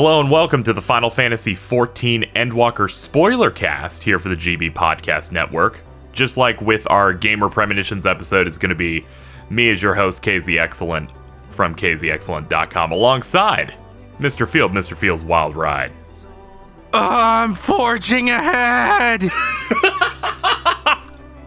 Hello and welcome to the Final Fantasy XIV Endwalker Spoilercast here for the GB Podcast Network. Just like with our Gamer Premonitions episode, it's going to be me as your host, KZxcellent, from KZxcellent.com, alongside Mr. Field, Mr. Field's Wild Ride. I'm forging ahead!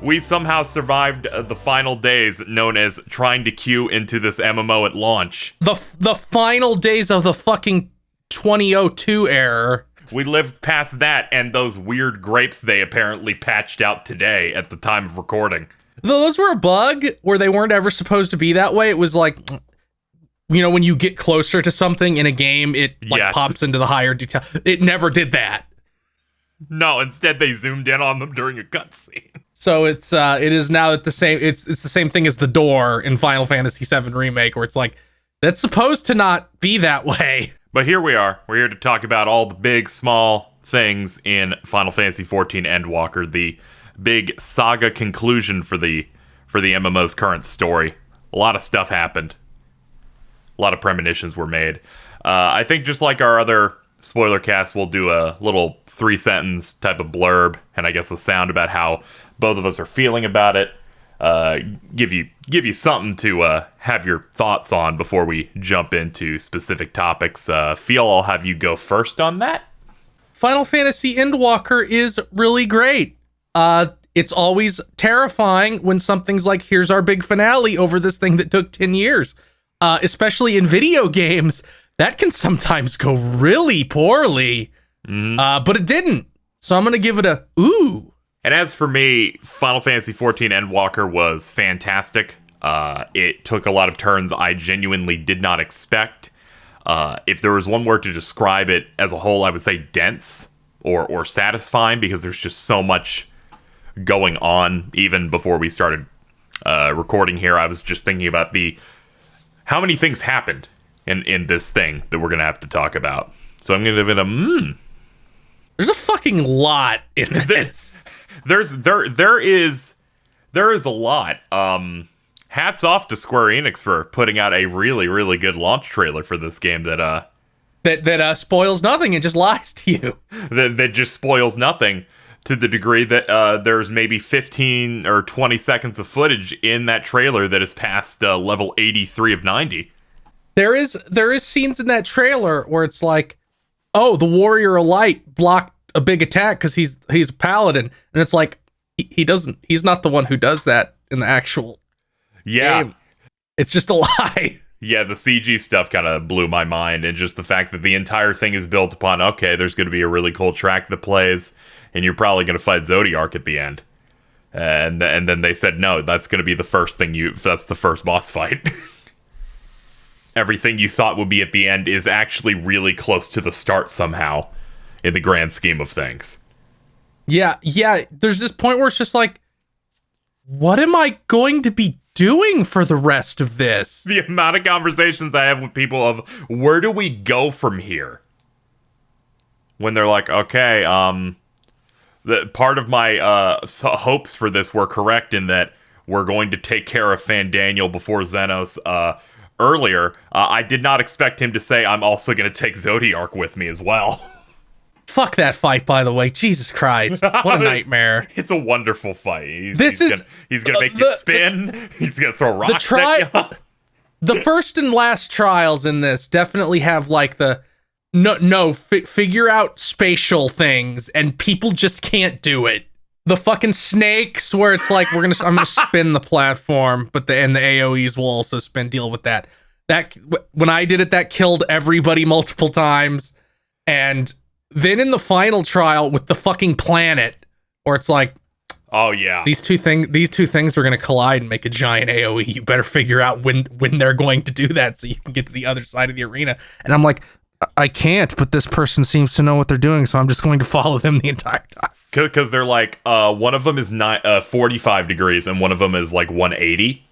We somehow survived the final days known as trying to queue into this MMO at launch. The final days of the fucking 2002 era. We lived past that and those weird grapes they apparently patched out today at the time of recording. Those were a bug where they weren't ever supposed to be that way. It was like, you know, when you get closer to something in a game, it pops into the higher detail. It never did that. No, instead they zoomed in on them during a cutscene. So it is now at the same, it's the same thing as the door in Final Fantasy VII Remake, where it's like, that's supposed to not be that way. But here we are. We're here to talk about all the big, small things in Final Fantasy XIV Endwalker, the big saga conclusion for the MMO's current story. A lot of stuff happened. A lot of premonitions were made. I think just like our other spoiler cast, we'll do a little 3-sentence type of blurb, and I guess a sound about how both of us are feeling about it. Give you something to have your thoughts on before we jump into specific topics. Feel I'll have you go first on that. Final Fantasy Endwalker is really great. It's always terrifying when something's like, here's our big finale over this thing that took 10 years. Especially in video games, that can sometimes go really poorly. But it didn't. So I'm going to give it a ooh. And as for me, Final Fantasy XIV Endwalker was fantastic. It took a lot of turns I genuinely did not expect. If there was one word to describe it as a whole, I would say dense or satisfying, because there's just so much going on. Even before we started recording here, I was just thinking about how many things happened in this thing that we're going to have to talk about. So I'm going to give it a There's a fucking lot in this. There is a lot. Hats off to Square Enix for putting out a really, really good launch trailer for this game that spoils nothing and just lies to you. That just spoils nothing, to the degree that there's maybe 15 or 20 seconds of footage in that trailer that is past level 83 of 90. There is scenes in that trailer where it's like, oh, the Warrior of Light blocked a big attack because he's a paladin, and it's like he's not the one who does that in the actual game. It's just a lie. Yeah, the CG stuff kind of blew my mind, and just the fact that the entire thing is built upon, okay, there's going to be a really cool track that plays, and you're probably going to fight Zodiark at the end. And then they said, no, that's going to be the first thing that's the first boss fight. Everything you thought would be at the end is actually really close to the start somehow, in the grand scheme of things. Yeah. There's this point where it's just like, what am I going to be doing for the rest of this? The amount of conversations I have with people of, where do we go from here? When they're like, okay, the part of my hopes for this were correct in that we're going to take care of Fandaniel before Xenos earlier. I did not expect him to say, I'm also going to take Zodiark with me as well. Fuck that fight, by the way. Jesus Christ. What a nightmare. It's a wonderful fight. He's gonna make you spin. He's gonna throw rocks at you. The first and last trials in this definitely have like figure out spatial things, and people just can't do it. The fucking snakes where it's like, I'm gonna spin the platform, but the AoEs will also deal with that. When I did it, that killed everybody multiple times. And then in the final trial with the fucking planet, where it's like, oh yeah, these two things are going to collide and make a giant AoE. You better figure out when they're going to do that so you can get to the other side of the arena. And I'm like, I can't, but this person seems to know what they're doing, so I'm just going to follow them the entire time. Because they're like, one of them is 45 degrees and one of them is like 180.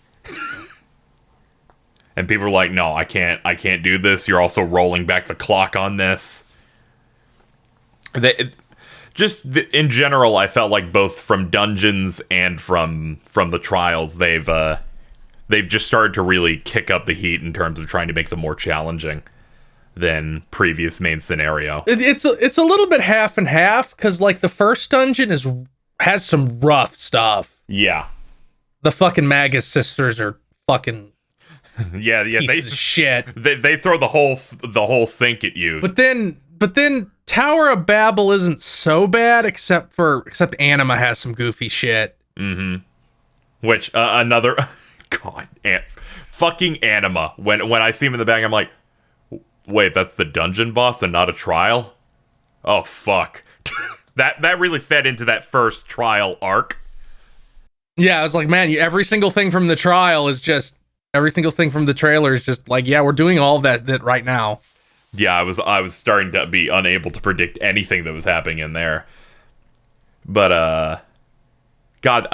And people are like, no, I can't do this. You're also rolling back the clock on this. In general, I felt like both from dungeons and from the trials, they've just started to really kick up the heat in terms of trying to make them more challenging. than previous main scenario. It's a little bit half and half, because like the first dungeon has some rough stuff. Yeah. The fucking Magus sisters are fucking yeah, pieces of shit. They throw the whole sink at you. But then Tower of Babel isn't so bad, except Anima has some goofy shit. Mm-hmm. Which another God, fucking Anima. When I see him in the back, I'm like, wait, that's the dungeon boss and not a trial? Oh fuck. that really fed into that first trial arc. Yeah, I was like, man, every single thing from the trial is just every single thing from the trailer is just like, yeah, we're doing all of that right now. Yeah, I was starting to be unable to predict anything that was happening in there. But God,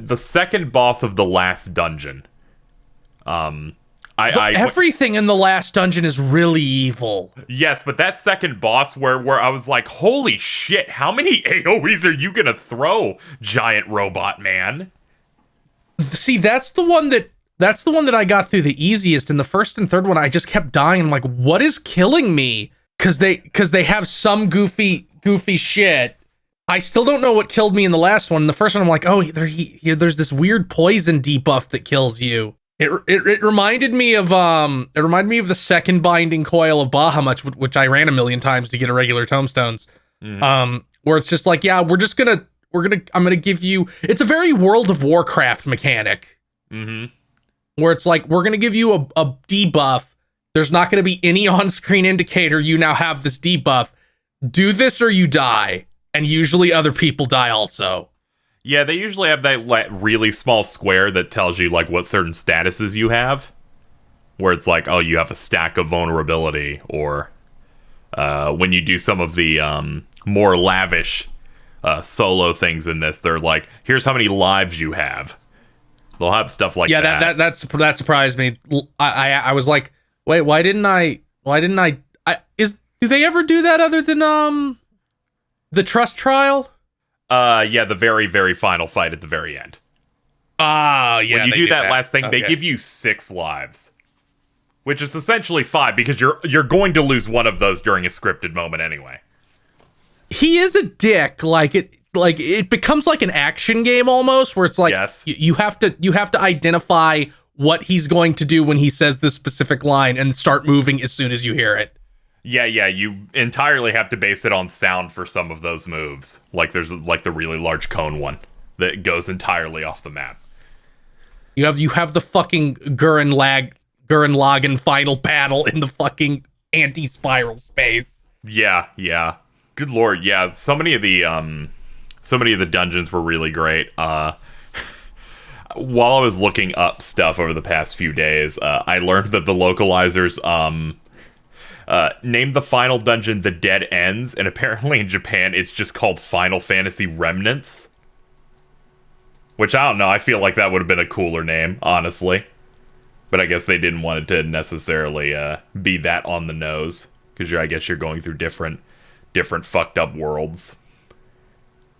the second boss of the last dungeon. Everything in the last dungeon is really evil. Yes, but that second boss where I was like, holy shit, how many AoEs are you gonna throw, giant robot man? See, that's the one that I got through the easiest. In the first and third one, I just kept dying. I'm like, what is killing me? Because they have some goofy shit. I still don't know what killed me in the last one. In the first one, I'm like, oh, there's this weird poison debuff that kills you. It reminded me of the second binding coil of Bahamut, which I ran a million times to get a regular tomestones. Where it's just like, yeah, I'm gonna give you. It's a very World of Warcraft mechanic. Mm-hmm. Where it's like, we're gonna give you a debuff. There's not gonna be any on-screen indicator you now have this debuff. Do this or you die. And usually other people die also. Yeah, they usually have that really small square that tells you like what certain statuses you have. Where it's like, oh, you have a stack of vulnerability, or when you do some of the more lavish solo things in this, they're like, here's how many lives you have. They'll have stuff like that. Yeah, that surprised me. I was like, wait, why didn't I do they ever do that other than the trust trial? Yeah, the very, very final fight at the very end. Yeah. When you do that last thing, they give you 6 lives. Which is essentially 5, because you're going to lose one of those during a scripted moment anyway. He is a dick. Like it becomes like an action game almost, where it's like, yes. you have to identify what he's going to do when he says this specific line and start moving as soon as you hear it. Yeah, you entirely have to base it on sound for some of those moves. Like there's like the really large cone one that goes entirely off the map. You have the fucking Gurren Lagann final battle in the fucking anti-spiral space. Yeah. Good lord, yeah. So many of the dungeons were really great. While I was looking up stuff over the past few days, I learned that the localizers named the final dungeon The Dead Ends, and apparently in Japan it's just called Final Fantasy Remnants. Which, I don't know, I feel like that would have been a cooler name, honestly. But I guess they didn't want it to necessarily be that on the nose, because I guess you're going through different fucked up worlds.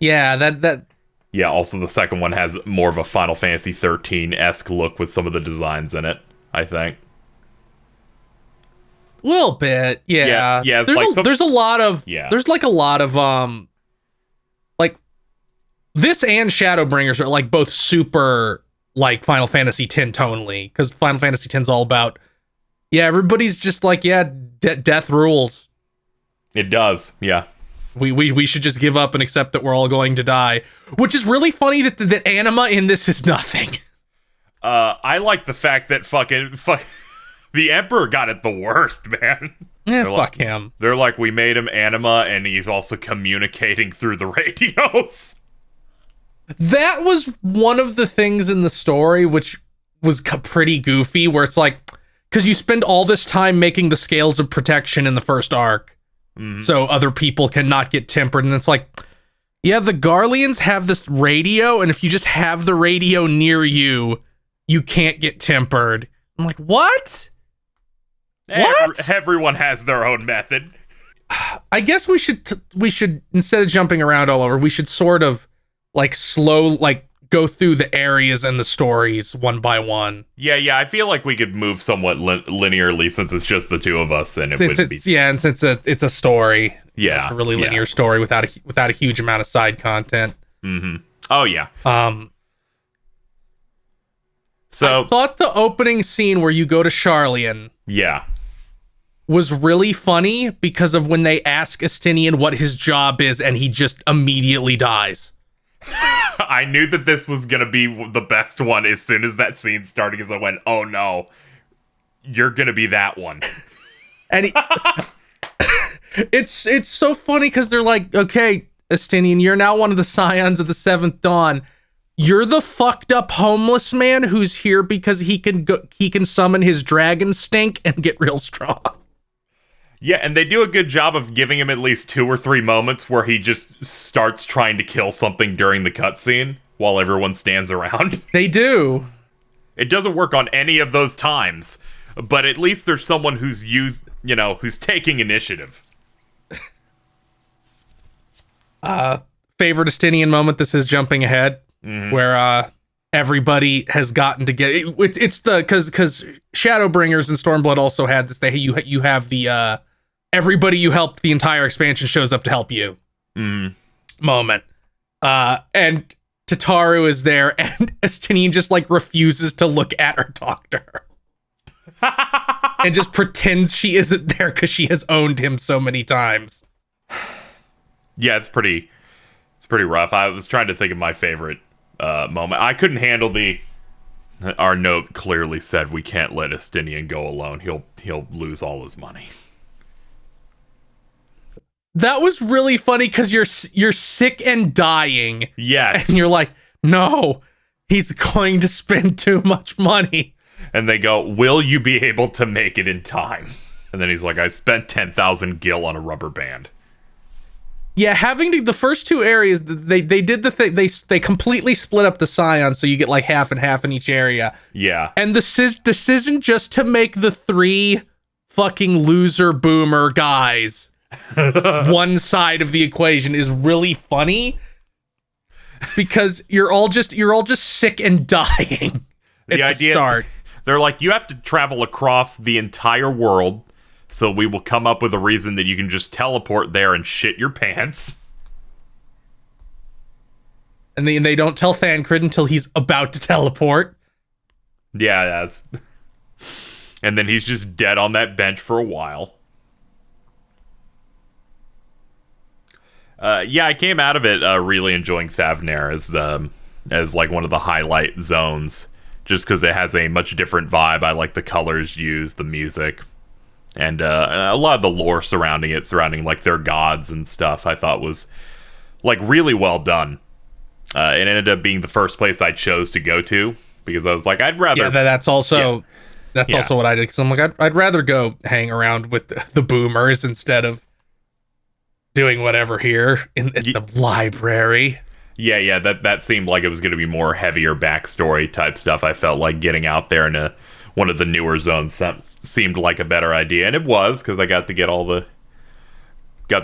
Yeah, that... Yeah, also the second one has more of a Final Fantasy XIII-esque look with some of the designs in it, I think. Little bit, yeah. Yeah. There's a lot of like this and Shadowbringers are like both super like Final Fantasy X tonally, because Final Fantasy X is all about everybody's just like death rules. It does, yeah. We should just give up and accept that we're all going to die, which is really funny that Anima in this is nothing. I like the fact that fucking the Emperor got it the worst, man. Fuck him. They're like, we made him Anima, and he's also communicating through the radios. That was one of the things in the story which was pretty goofy, where it's like, because you spend all this time making the scales of protection in the first arc, so other people cannot get tempered, and it's like, yeah, the Garleans have this radio, and if you just have the radio near you, you can't get tempered. I'm like, what? What? Everyone has their own method. I guess we should instead of jumping around all over, we should sort of like go through the areas and the stories one by one. Yeah. I feel like we could move somewhat linearly since it's just the two of us, and wouldn't be. Yeah, and since it's a story. Yeah, like a really linear story without a huge amount of side content. Mm-hmm. Oh yeah. So I thought the opening scene where you go to Charlian. Yeah. Was really funny because of when they ask Astinian what his job is and he just immediately dies. I knew that this was going to be the best one as soon as that scene started, because I went, oh no, you're going to be that one. And it's so funny because they're like, okay, Astinian, you're now one of the scions of the Seventh Dawn. You're the fucked up homeless man who's here because he can summon his dragon stink and get real strong. Yeah, and they do a good job of giving him at least 2 or 3 moments where he just starts trying to kill something during the cutscene while everyone stands around. They do. It doesn't work on any of those times, but at least there's someone who's who's taking initiative. Favorite Astinian moment, this is jumping ahead, where everybody has gotten to get it's the because Shadowbringers and Stormblood also had this. You have the everybody you helped the entire expansion shows up to help you moment, and Tataru is there, and Astinian just like refuses to look at or talk to her, and just pretends she isn't there because she has owned him so many times. Yeah, it's pretty rough. I was trying to think of my favorite moment. I couldn't handle our note clearly said we can't let Astinian go alone. He'll lose all his money. That was really funny because you're sick and dying. Yes. And you're like, no, he's going to spend too much money. And they go, will you be able to make it in time? And then he's like, I spent 10,000 gil on a rubber band. Yeah, having the first 2 areas, they did the thing. They completely split up the scions, so you get like half and half in each area. Yeah. And the decision just to make the 3 fucking loser boomer guys one side of the equation is really funny because you're all just sick and dying. The idea, start. They're like, you have to travel across the entire world. So we will come up with a reason that you can just teleport there and shit your pants. And they don't tell Thancred until he's about to teleport. Yeah, and then he's just dead on that bench for a while. I came out of it really enjoying Thavnair as like one of the highlight zones, just because it has a much different vibe. I like the colors used, the music. And a lot of the lore surrounding like their gods and stuff, I thought was like really well done. It ended up being the first place I chose to go to because I was like, I'd rather. Yeah, that's also what I did. Because I'm like, I'd rather go hang around with the boomers instead of doing whatever here in the library. Yeah, that seemed like it was going to be more heavier backstory type stuff. I felt like getting out there in one of the newer zones seemed like a better idea, and it was, because I got to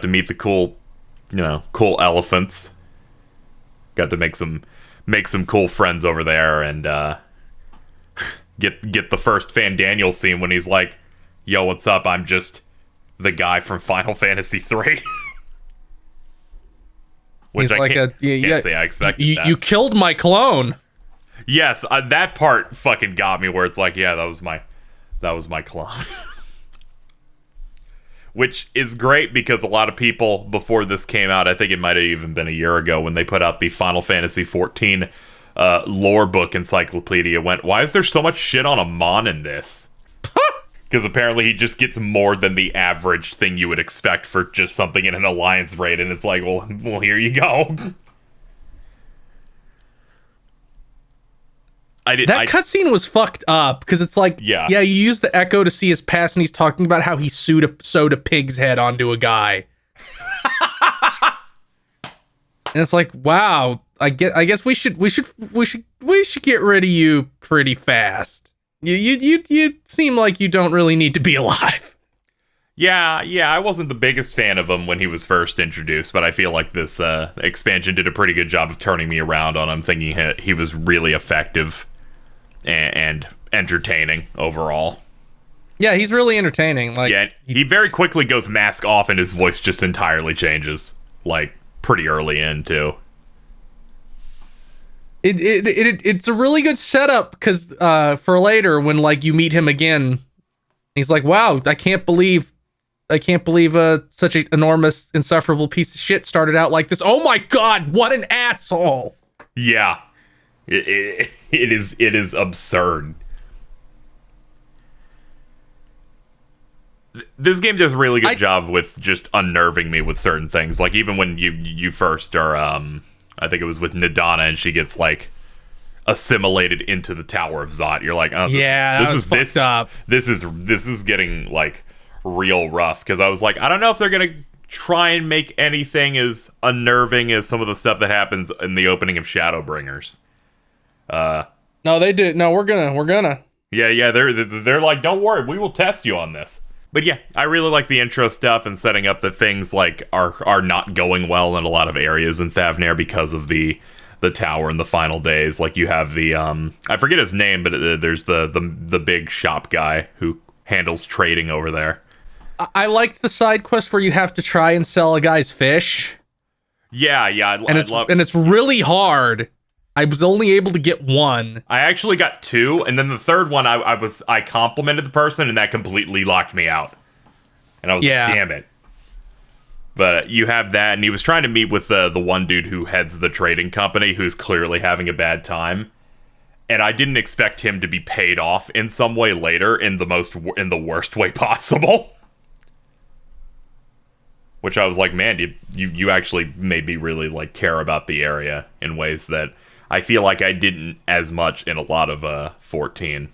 meet the cool elephants, got to make some cool friends over there, and get the first Fandaniel scene when he's like, yo, what's up, I'm just the guy from Final Fantasy III. Which he's I like can't say I expected that. You killed my clone. Yes, that part fucking got me, where it's like, yeah, that was my clone. Which is great because a lot of people before this came out, I think it might have even been a year ago when they put out the Final Fantasy XIV lore book encyclopedia, went, why is there so much shit on Amon in this? Because apparently he just gets more than the average thing you would expect for just something in an alliance raid, and it's like, well, here you go. That cutscene was fucked up because it's like, yeah, you use the echo to see his past, and he's talking about how he sewed a pig's head onto a guy, and it's like, wow, I guess we should get rid of you pretty fast. You seem like you don't really need to be alive. Yeah, I wasn't the biggest fan of him when he was first introduced, but I feel like this expansion did a pretty good job of turning me around on him, thinking he was really effective and entertaining overall. Yeah, he's really entertaining. Like, yeah, he very quickly goes mask off and his voice just entirely changes, like pretty early in too. It's a really good setup because for later when like you meet him again, he's like, wow, I can't believe such an enormous, insufferable piece of shit started out like this. Oh my god, what an asshole! Yeah, it is absurd. This game does a really good job with just unnerving me with certain things. Like even when you first are, I think it was with Nadana, and she gets like assimilated into the Tower of Zot. You're like, oh, this is fucked up. This is getting like real rough, because I was like, I don't know if they're gonna try and make anything as unnerving as some of the stuff that happens in the opening of Shadowbringers. No, they did. No, we're gonna. Yeah, they're like, don't worry, we will test you on this. But yeah, I really like the intro stuff and setting up that things like are not going well in a lot of areas in Thavnair because of the tower in the final days. Like you have the I forget his name, but there's the big shop guy who handles trading over there. I liked the side quest where you have to try and sell a guy's fish. Yeah, and it's really hard. I was only able to get one. I actually got two, and then the third one I complimented the person, and that completely locked me out. And I was like, damn it. But you have that, and he was trying to meet with the one dude who heads the trading company, who's clearly having a bad time. And I didn't expect him to be paid off in some way later in the worst way possible. Which I was like, man, you actually made me really like care about the area in ways that I feel like I didn't as much in a lot of 14.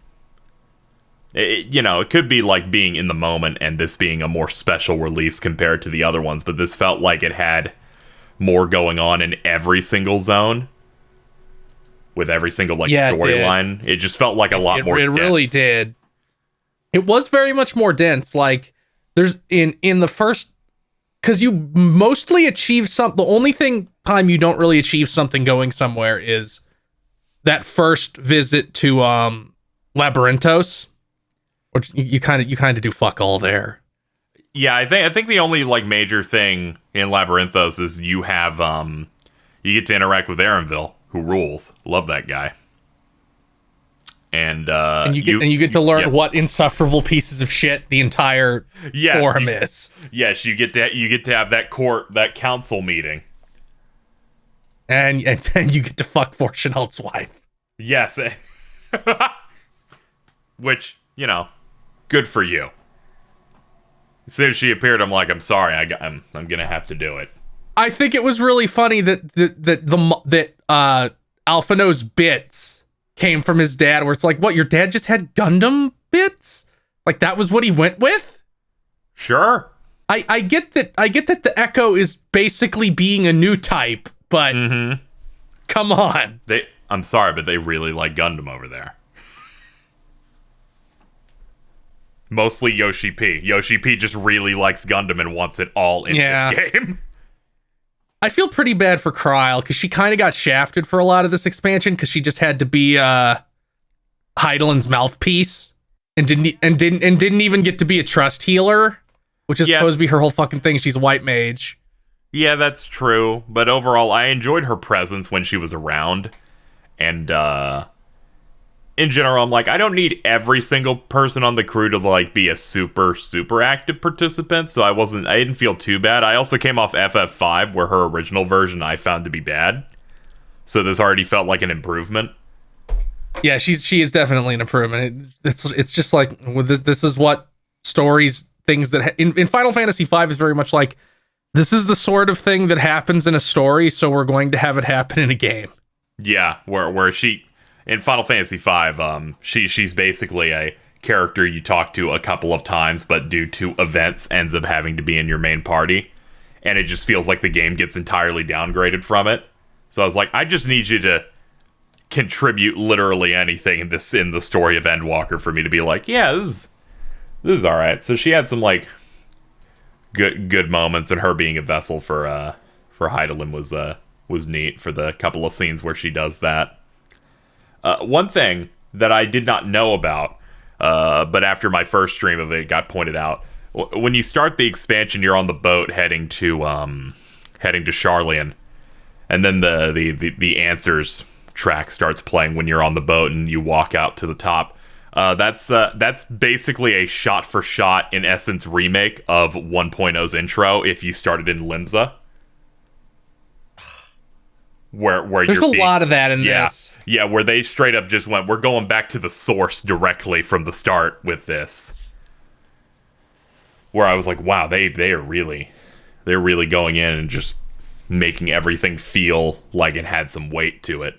It could be like being in the moment and this being a more special release compared to the other ones, but this felt like it had more going on in every single zone with every single like storyline. It just felt like a lot more dense. It really did. It was very much more dense. Like there's in the first, because you mostly achieve something. The only time you don't really achieve something going somewhere is that first visit to Labyrinthos, which you kind of do fuck all there. Yeah, I think the only like major thing in Labyrinthos is you have you get to interact with Erenville, who rules. Love that guy. And you get to learn what insufferable pieces of shit the entire forum is. Yes, you get to have that council meeting, and then you get to fuck Fortunelt's wife. Yes, which good for you. As soon as she appeared, I'm like, I'm sorry, I'm gonna have to do it. I think it was really funny that Alphino's bits came from his dad, where it's like, what, your dad just had Gundam bits? Like that was what he went with? Sure. I get that the Echo is basically being a new type, but come on. I'm sorry, but they really like Gundam over there. Mostly Yoshi P. Yoshi P just really likes Gundam and wants it all in this game. I feel pretty bad for Kryl because she kind of got shafted for a lot of this expansion because she just had to be Heidelin's mouthpiece and didn't even get to be a trust healer, which is supposed to be her whole fucking thing. She's a white mage. Yeah, that's true. But overall, I enjoyed her presence when she was around, and in general, I'm like, I don't need every single person on the crew to like be a super active participant, so I didn't feel too bad. I also came off FF5, where her original version I found to be bad, so this already felt like an improvement. Yeah, she is definitely an improvement. It's just like this is what things that in Final Fantasy V is very much like, this is the sort of thing that happens in a story, so we're going to have it happen in a game. Yeah, where she. In Final Fantasy V, she's basically a character you talk to a couple of times, but due to events ends up having to be in your main party. And it just feels like the game gets entirely downgraded from it. So I was like, I just need you to contribute literally anything in the story of Endwalker for me to be like, yeah, this is alright. So she had some like good moments, and her being a vessel for Heidelin was neat for the couple of scenes where she does that. One thing that I did not know about, but after my first stream of it got pointed out, when you start the expansion, you're on the boat heading to Charlian, and then the answers track starts playing when you're on the boat and you walk out to the top. That's basically a shot-for-shot, in essence, remake of 1.0's intro if you started in Limsa. Where there's a lot of that in this. Yeah, where they straight up just went, we're going back to the source directly from the start with this. Where I was like, wow, they're really going in and just making everything feel like it had some weight to it.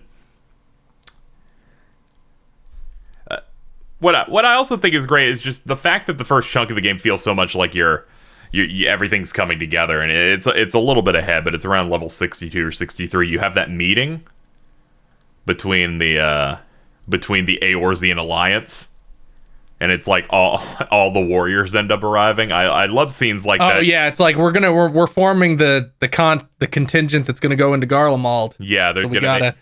What I also think is great is just the fact that the first chunk of the game feels so much like you everything's coming together, and it's a little bit ahead, but it's around level 62 or 63. You have that meeting between the Eorzean Alliance, and it's like all the warriors end up arriving. I love scenes like that. Oh yeah, it's like we're forming the contingent that's gonna go into Garlemald. Yeah, they're we gotta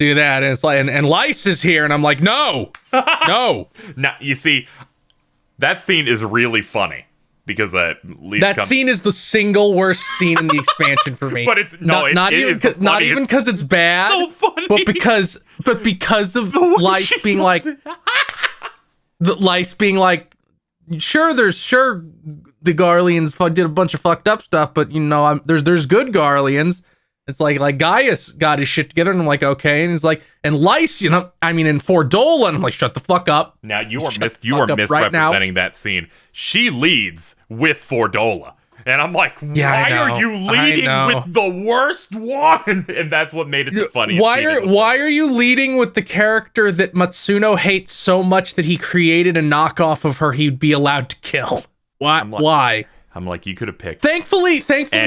do that, and it's like and Lyse is here, and I'm like, no. Now you see, that scene is really funny. Because that scene is the single worst scene in the expansion for me. But it's not even because it's bad, so funny. but because of Lyse being like, sure the Garleans did a bunch of fucked up stuff, but there's good Garleans. It's like Gaius got his shit together, and I'm like, okay, and he's like, and Lyse, in Fordola, and I'm like, shut the fuck up. Now you are misrepresenting that scene. She leads with Fordola, and I'm like, why are you leading with the worst one? And that's what made it the funniest. Why are you leading with the character that Matsuno hates so much that he created a knockoff of her he'd be allowed to kill? Why? I'm like, you could have picked. Thankfully,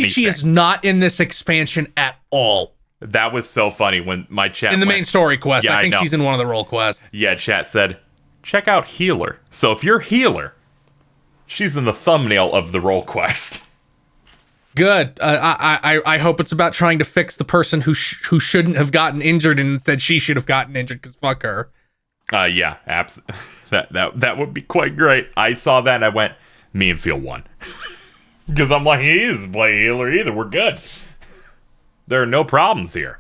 she is not in this expansion at all. That was so funny when my chat in the main story quest. Yeah, I think she's in one of the role quests. Yeah, chat said, check out healer. So if you're healer, she's in the thumbnail of the role quest. Good. I hope it's about trying to fix the person who shouldn't have gotten injured and said she should have gotten injured because fuck her. Yeah, absolutely. That would be quite great. I saw that and I went, me and Phil won. Because I'm like, he doesn't play healer either. We're good. There are no problems here.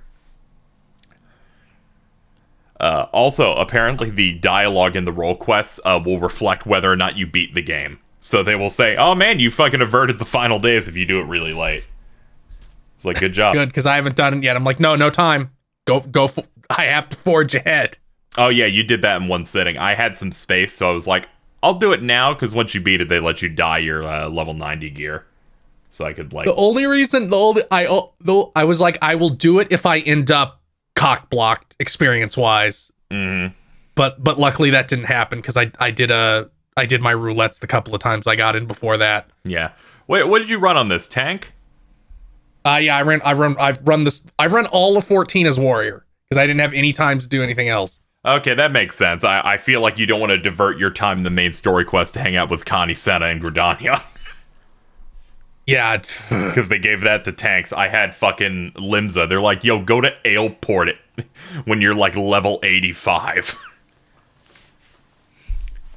Also, apparently the dialogue in the role quests will reflect whether or not you beat the game. So they will say, oh man, you fucking averted the final days if you do it really late. It's like, good job. Good, because I haven't done it yet. I'm like, no time. Go. I have to forge ahead. Oh yeah, you did that in one sitting. I had some space, so I was like, I'll do it now, because once you beat it, they let you dye your level 90 gear. So I could, like... I was like, I will do it if I end up cock-blocked, experience-wise. Mm-hmm. But luckily that didn't happen, because I did my roulettes the couple of times I got in before that. Yeah. Wait, what did you run on this? Tank? Yeah, I've run all of 14 as warrior, because I didn't have any time to do anything else. Okay, that makes sense. I feel like you don't want to divert your time in the main story quest to hang out with Connie, Senna, and Gridania. Yeah. Because they gave that to tanks. I had fucking Limsa. They're like, yo, go to Aleport it when you're like level 85.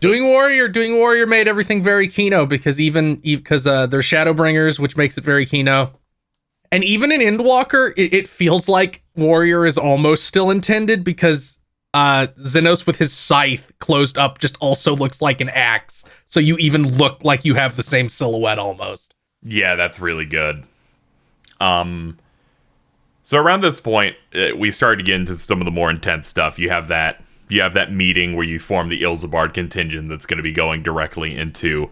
Doing warrior made everything very Kino, because they're Shadowbringers, which makes it very Kino. And even in Endwalker, it feels like warrior is almost still intended, because Xenos with his scythe closed up just also looks like an axe, so you even look like you have the same silhouette almost. Yeah, that's really good. So around this point, we started to get into some of the more intense stuff. You have that meeting where you form the Ilzabard contingent that's going to be going directly into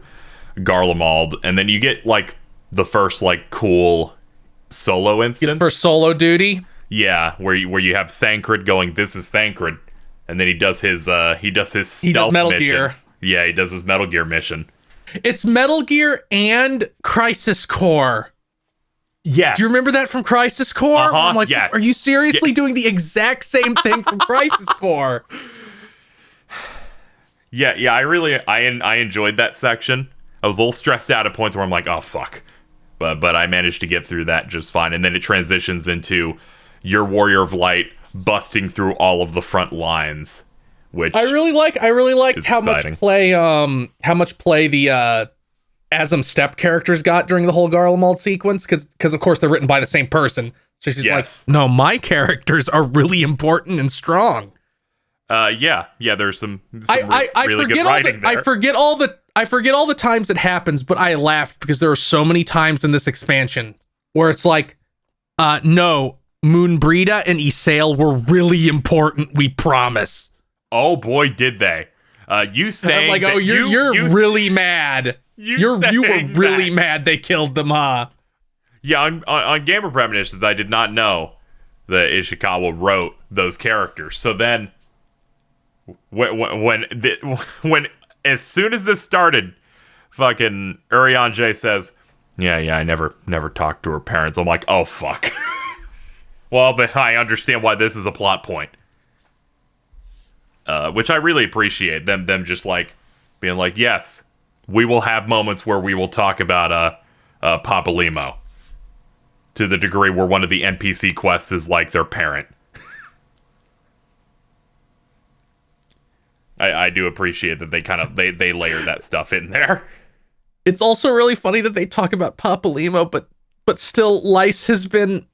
Garlemald, and then you get like the first like cool solo instance for solo duty. Yeah, where you have Thancred going, this is Thancred, and then he does his stealth Metal mission. Gear. Yeah, he does his Metal Gear mission. It's Metal Gear and Crisis Core. Yeah. Do you remember that from Crisis Core? Uh-huh, I'm like, yes. Are you seriously doing the exact same thing from Crisis Core? Yeah, I enjoyed that section. I was a little stressed out at points where I'm like, oh fuck, but I managed to get through that just fine. And then it transitions into your Warrior of Light busting through all of the front lines, which I really like how exciting. much play the Asm Step characters got during the whole Garlemald sequence, because of course they're written by the same person. So she's like, no, my characters are really important and strong. There's some I really good forget writing there. I forget all the times it happens, but I laughed because there are so many times in this expansion where it's like, no, Moonbrita and Isael were really important, we promise. Oh boy, did they. You saying I'm like, oh, you're really mad. You were really mad they killed them, huh? Yeah, on Gamer Premonitions, I did not know that Ishikawa wrote those characters. So then, when as soon as this started, fucking Urianger says, yeah, I never talked to her parents. I'm like, oh fuck. Well, but I understand why this is a plot point. Which I really appreciate them just like being like, yes, we will have moments where we will talk about Papa Limo, to the degree where one of the NPC quests is like their parent. I do appreciate that they layer that stuff in there. It's also really funny that they talk about Papa Limo, but still Lice has been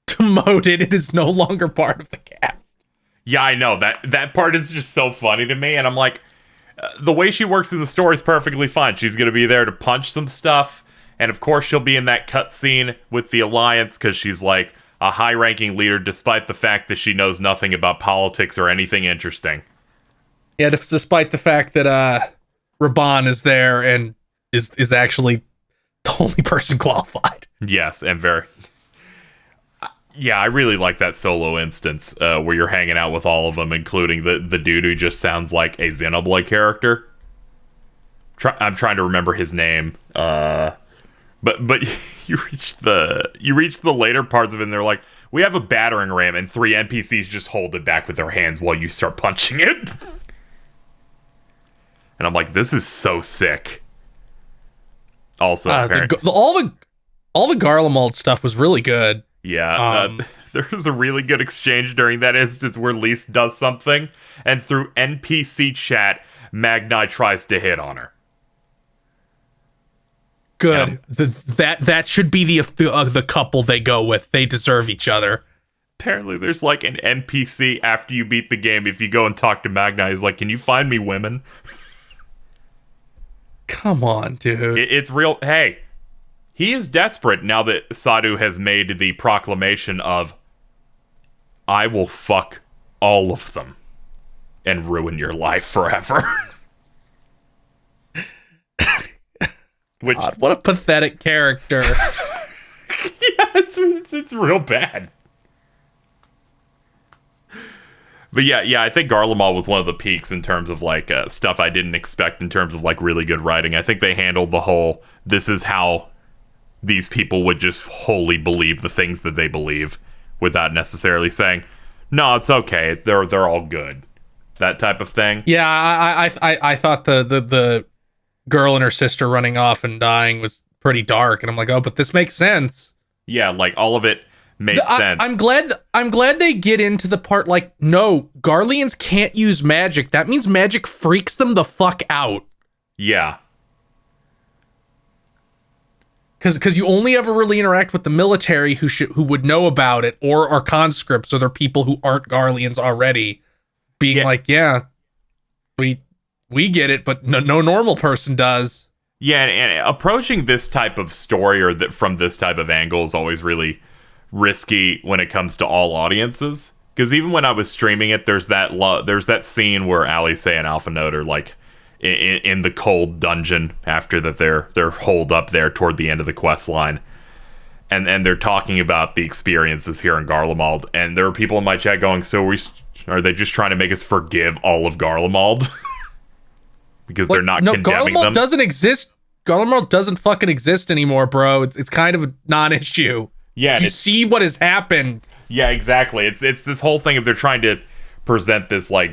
demoted. It is no longer part of the cast. Yeah, I know. That part is just so funny to me, and I'm like, the way she works in the story is perfectly fine. She's going to be there to punch some stuff, and of course she'll be in that cutscene with the Alliance because she's like a high-ranking leader despite the fact that she knows nothing about politics or anything interesting. Yeah, despite the fact that Raban is there and is actually the only person qualified. Yes, and very... Yeah, I really like that solo instance where you're hanging out with all of them, including the dude who just sounds like a Xenoblade character. I'm trying to remember his name, but you reach the later parts of it, and they're like, we have a battering ram, and 3 NPCs just hold it back with their hands while you start punching it. And I'm like, this is so sick. Also, all the Garlemald stuff was really good. Yeah, there was a really good exchange during that instance where Lise does something, and through NPC chat, Magni tries to hit on her. Good. That should be the couple they go with. They deserve each other. Apparently, there's like an NPC after you beat the game. If you go and talk to Magni, he's like, "Can you find me women?" Come on, dude. It's real. Hey. He is desperate now that Sadhu has made the proclamation of, I will fuck all of them and ruin your life forever. Which, God, what a pathetic character. Yeah, it's real bad. But yeah, I think Garlemald was one of the peaks in terms of like stuff I didn't expect in terms of like really good writing. I think they handled the whole, this is how these people would just wholly believe the things that they believe without necessarily saying, no, it's okay, they're all good, that type of thing. Yeah, I thought the girl and her sister running off and dying was pretty dark, and I'm like, oh, but this makes sense. Yeah, like all of it made sense. I'm glad they get into the part like, no, Garleans can't use magic. That means magic freaks them the fuck out. Yeah. Because you only ever really interact with the military who would know about it, or are conscripts, or they're people who aren't Garleans already, being like, yeah, we get it, but no normal person does. Yeah, and approaching this type of story or from this type of angle is always really risky when it comes to all audiences. Because even when I was streaming it, there's that scene where Alice and Alpha Note are like in the cold dungeon after that they're holed up there toward the end of the quest line, and they're talking about the experiences here in Garlemald, and there are people in my chat going, so are they just trying to make us forgive all of Garlemald? Because they're not condemning Garlemald them. Doesn't exist. Garlemald doesn't fucking exist anymore, bro. It's kind of a non-issue. Yeah, you see what has happened. Yeah, exactly. It's this whole thing of they're trying to present this like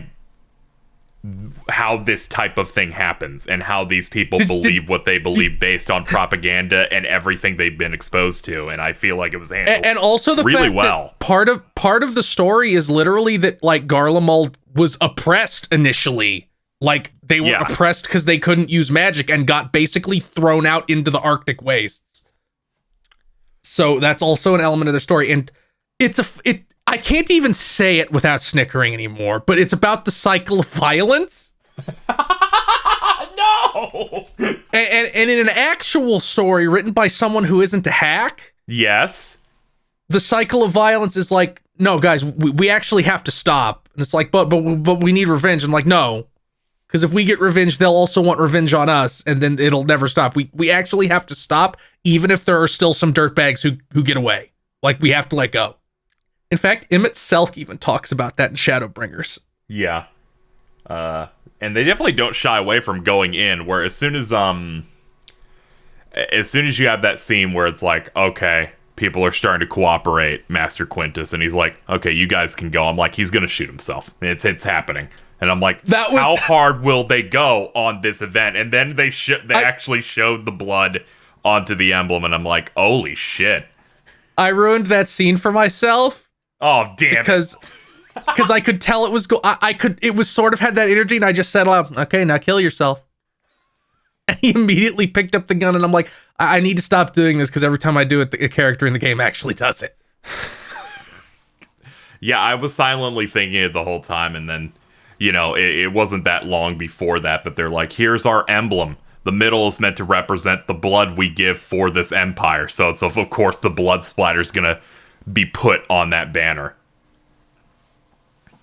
how this type of thing happens and how these people believe what they believe based on propaganda and everything they've been exposed to. And I feel like it was handled and also the really fact well. That part of the story is literally that like Garlemald was oppressed initially. Like they were oppressed because they couldn't use magic and got basically thrown out into the Arctic wastes. So that's also an element of the story. And I can't even say it without snickering anymore, but it's about the cycle of violence. No! And in an actual story written by someone who isn't a hack, yes, the cycle of violence is like, no, guys, we actually have to stop. And it's like, but we need revenge. I'm like, no, because if we get revenge, they'll also want revenge on us, and then it'll never stop. We actually have to stop, even if there are still some dirtbags who get away. Like, we have to let go. In fact, Emmett Selk even talks about that in Shadowbringers. Yeah. And they definitely don't shy away from going in, where as soon as you have that scene where it's like, okay, people are starting to cooperate, Master Quintus, and he's like, okay, you guys can go. I'm like, he's going to shoot himself. It's happening. And I'm like, how hard will they go on this event? And then they actually showed the blood onto the emblem, and I'm like, holy shit. I ruined that scene for myself. Oh, damn. Because I could tell it was it was sort of had that energy, and I just said aloud, okay, now kill yourself. And he immediately picked up the gun, and I'm like, I need to stop doing this, because every time I do it, a character in the game actually does it. Yeah, I was silently thinking it the whole time, and then, it wasn't that long before that they're like, here's our emblem. The middle is meant to represent the blood we give for this empire. So it's, of course, the blood splatter is going to be put on that banner.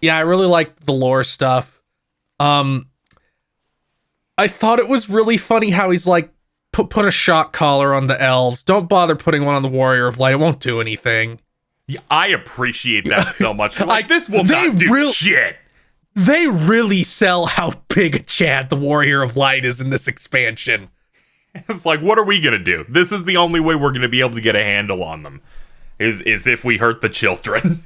Yeah, I really liked the lore stuff. I thought it was really funny how he's like, put a shock collar on the elves. Don't bother putting one on the Warrior of Light. It won't do anything. Yeah, I appreciate that so much. Like, this will not do shit. They really sell how big a Chad the Warrior of Light is in this expansion. It's like, what are we going to do? This is the only way we're going to be able to get a handle on them, is if we hurt the children.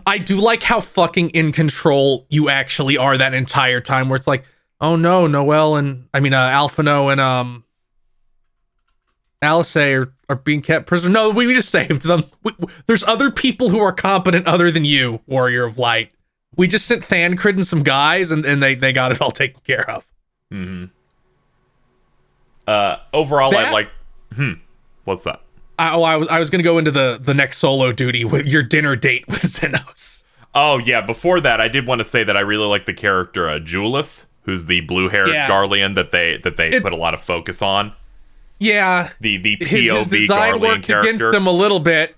I do like how fucking in control you actually are that entire time, where it's like, oh no, Alphino and Alice are being kept prisoner. No, we just saved them. There's other people who are competent other than you, Warrior of Light. We just sent Thancred and some guys, and they got it all taken care of. Mm-hmm. Overall, I like... What's that? I was going to go into the next solo duty with your dinner date with Xenos. Oh, yeah. Before that, I did want to say that I really like the character Julius, who's the blue-haired Garlean that they put a lot of focus on. Yeah. The POV his design Garlean worked character. Against him a little bit.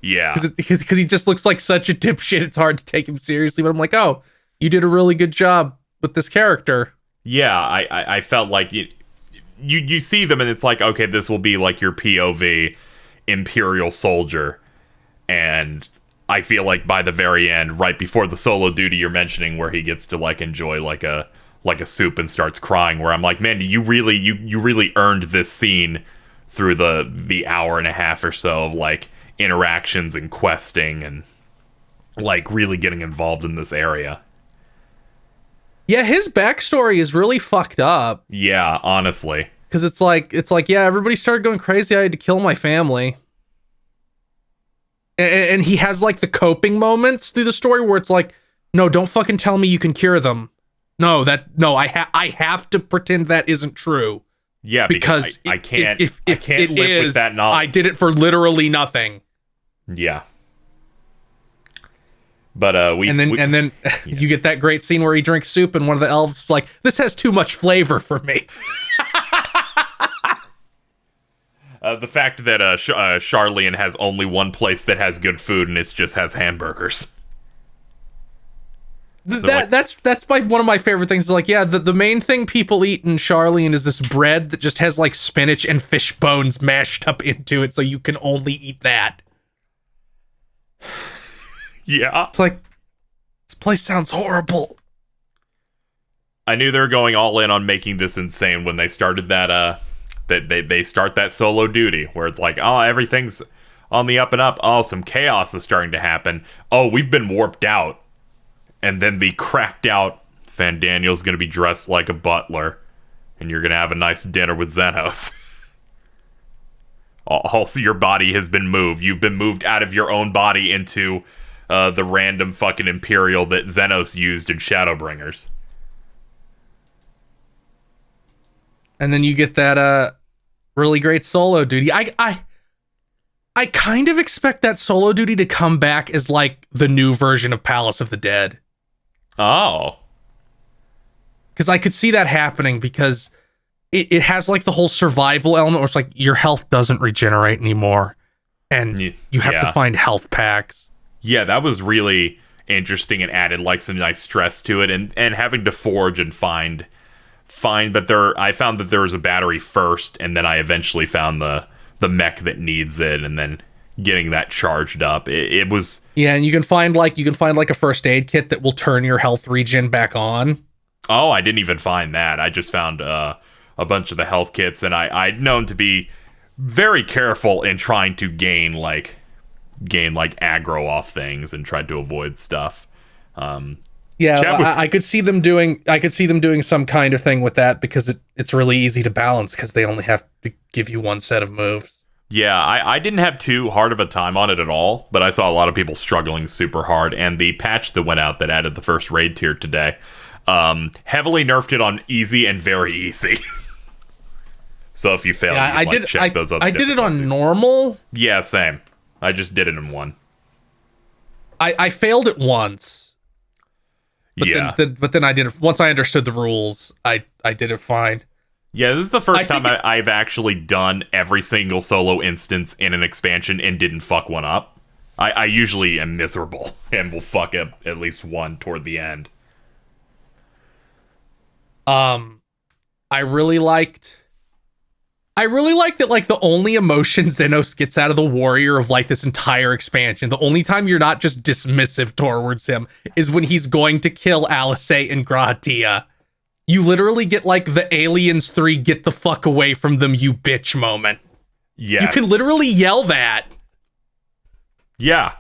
Yeah. Because he just looks like such a dipshit, it's hard to take him seriously. But I'm like, oh, you did a really good job with this character. Yeah, I felt like you see them and it's like, okay, this will be like your POV Imperial soldier. And I feel like by the very end, right before the solo duty you're mentioning, where he gets to like enjoy like a soup and starts crying, where I'm like, man, you really earned this scene through the hour and a half or so of like interactions and questing and like really getting involved in this area. Yeah, his backstory is really fucked up. Yeah, honestly. Because it's like, yeah, everybody started going crazy. I had to kill my family. And he has like the coping moments through the story where it's like, no, don't fucking tell me you can cure them. I have to pretend that isn't true. Yeah, because I can't live with that knowledge. I did it for literally nothing. Yeah. But then you get that great scene where he drinks soup and one of the elves is like, this has too much flavor for me. The fact that Charlian has only one place that has good food and it just has hamburgers. That's one of my favorite things. Like, yeah, the main thing people eat in Charlian is this bread that just has like spinach and fish bones mashed up into it, so you can only eat that. Yeah. It's like, this place sounds horrible. I knew they were going all in on making this insane when they started that they start that solo duty where it's like, oh, everything's on the up and up. Oh, some chaos is starting to happen. Oh, we've been warped out. and then the cracked out Fandaniel's going to be dressed like a butler, and you're going to have a nice dinner with Xenos. Also, your body has been moved. You've been moved out of your own body into the random fucking Imperial that Xenos used in Shadowbringers. And then you get that really great solo duty. I kind of expect that solo duty to come back as like the new version of Palace of the Dead. Oh. Because I could see that happening because it has like the whole survival element where it's like your health doesn't regenerate anymore. And you have to find health packs. Yeah, that was really interesting and added like some nice stress to it. And having to forge and find, but I found that there was a battery first, and then I eventually found the mech that needs it, and then getting that charged up. It was... Yeah, and you can find like a first aid kit that will turn your health regen back on. Oh, I didn't even find that. I just found a bunch of the health kits, and I'd known to be very careful in trying to gain like aggro off things and tried to avoid stuff. I could see them doing some kind of thing with that because it's really easy to balance because they only have to give you one set of moves. Yeah, I didn't have too hard of a time on it at all, but I saw a lot of people struggling super hard, and the patch that went out that added the first raid tier today heavily nerfed it on easy and very easy. So if you fail, check those other. I did it on normal. Yeah, same. I just did it in one. I failed it once. But then I did it once I understood the rules. I did it fine. Yeah, this is the first time I've actually done every single solo instance in an expansion and didn't fuck one up. I usually am miserable and will fuck up at least one toward the end. I really liked that like the only emotion Xenos gets out of the warrior of like this entire expansion, the only time you're not just dismissive towards him is when he's going to kill Alice and Gratia. You literally get like the Aliens 3 get the fuck away from them, you bitch moment. Yeah. You can literally yell that. Yeah.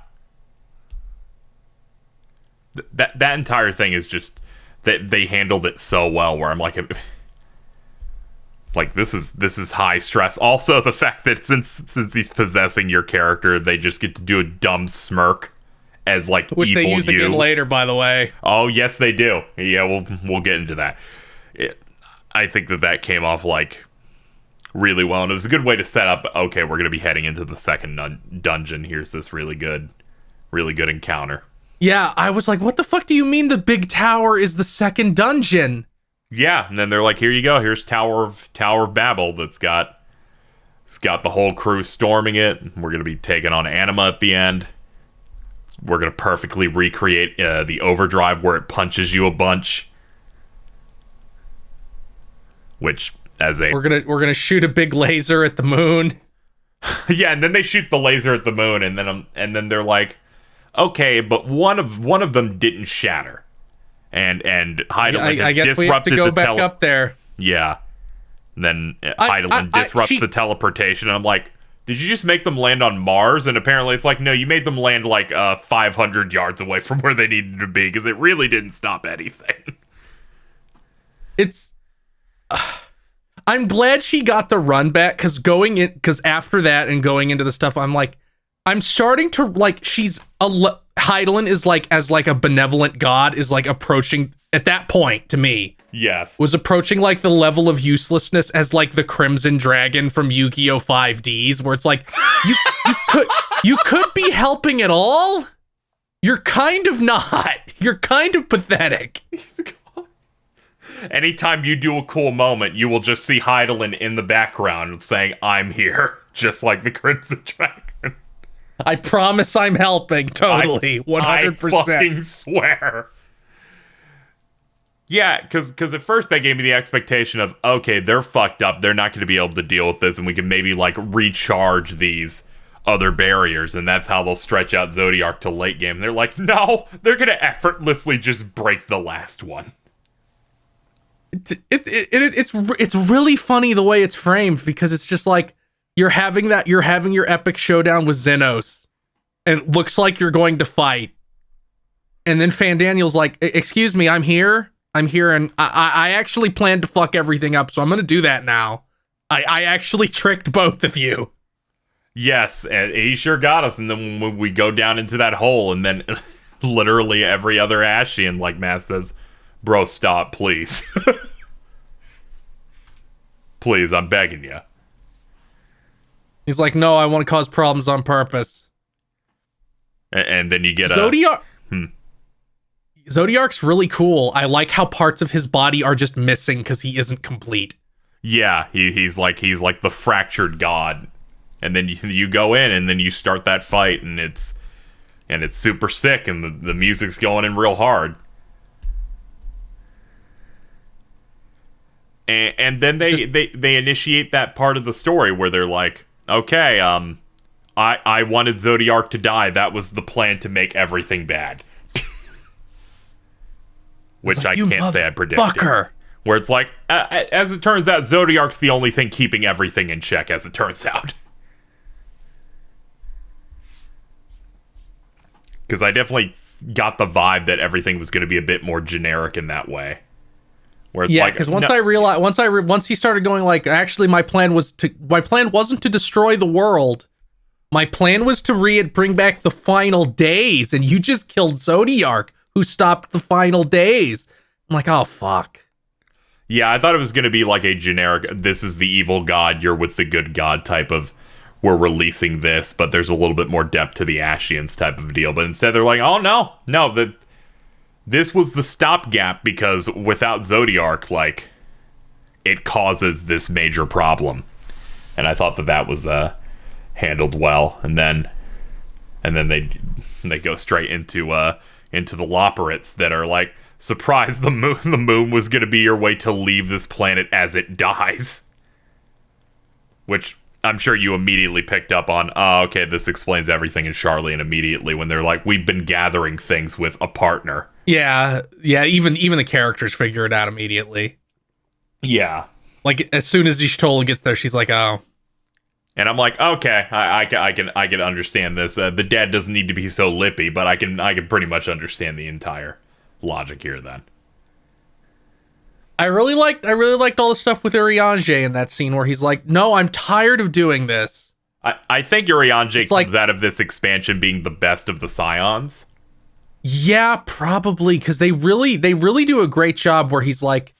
That entire thing is just that they handled it so well where I'm like this is high stress. Also the fact that since he's possessing your character, they just get to do a dumb smirk as like which evil they use you. again later, by the way. Oh yes, they do. Yeah, we'll get into that. I think that came off like really well, and it was a good way to set up. Okay, we're gonna be heading into the second dungeon. Here's this really good encounter. Yeah, I was like, what the fuck do you mean the big tower is the second dungeon? Yeah, and then they're like, here you go. Here's Tower of Babel it's got the whole crew storming it. We're going to be taking on Anima at the end. We're going to perfectly recreate the overdrive where it punches you a bunch. Which, we're gonna shoot a big laser at the moon. Yeah, and then they shoot the laser at the moon, and then they're like, okay, but one of them didn't shatter. And Heidelin I guess we have to go back up there. Yeah. And then Heidelin disrupts the teleportation, and I'm like, did you just make them land on Mars? And apparently it's like, no, you made them land like 500 yards away from where they needed to be, because it really didn't stop anything. I'm glad she got the run back, because after that and going into the stuff, I'm like, I'm starting to like, Heidelin is like, as like a benevolent god, is like approaching at that point to me. Yes. Was approaching like the level of uselessness as like the Crimson Dragon from Yu-Gi-Oh! 5Ds, where it's like, you could be helping at all. You're kind of not. You're kind of pathetic. Anytime you do a cool moment, you will just see Heidelin in the background saying, I'm here, just like the Crimson Dragon. I promise I'm helping, totally, 100%. I fucking swear. Yeah, because at first they gave me the expectation of, okay, they're fucked up, they're not going to be able to deal with this, and we can maybe, like, recharge these other barriers, and that's how they'll stretch out Zodiac to late game. They're like, no, they're going to effortlessly just break the last one. It's really funny the way it's framed, because it's just like, you're having your epic showdown with Xenos, and it looks like you're going to fight. And then Fandaniel's like, excuse me, I'm here, and I actually planned to fuck everything up, so I'm gonna do that now. I actually tricked both of you. Yes, and he sure got us. And then when we go down into that hole, and then literally every other Ashian, like Matt says, bro, stop, please. Please, I'm begging you. He's like, no, I want to cause problems on purpose. And then you get Zodiark's really cool. I like how parts of his body are just missing because he isn't complete. Yeah, he's like the fractured god. And then you go in, and then you start that fight, and it's super sick, and the music's going in real hard. And then they initiate that part of the story where they're like, okay, I wanted Zodiark to die. That was the plan to make everything bad. Which like, I can't say I predicted. Fucker. Where it's like, as it turns out, Zodiark's the only thing keeping everything in check, as it turns out. Because I definitely got the vibe that everything was going to be a bit more generic in that way. Where it's because once he started going like, actually, my plan wasn't to destroy the world. My plan was to bring back the final days, and you just killed Zodiark, who stopped the final days. I'm like, oh fuck. Yeah, I thought it was going to be like a generic, this is the evil god, you're with the good god type of, we're releasing this, but there's a little bit more depth to the Ashians type of deal. But instead they're like, oh no, this was the stopgap, because without Zodiark, like, it causes this major problem. And I thought that was handled well. And then they go straight into the Loporits that are like, surprise, the moon was going to be your way to leave this planet as it dies. Which I'm sure you immediately picked up on. Oh, okay, this explains everything in Charlian immediately, when they're like, we've been gathering things with a partner. Yeah, even the characters figure it out immediately. Yeah. Like, as soon as Y'shtola gets there, she's like, oh. And I'm like, okay, I can understand this. The dad doesn't need to be so lippy, but I can pretty much understand the entire logic here then. I really liked all the stuff with Urianger in that scene where he's like, no, I'm tired of doing this. I think Urianger comes out of this expansion being the best of the Scions. Yeah, probably, because they really do a great job where he's like,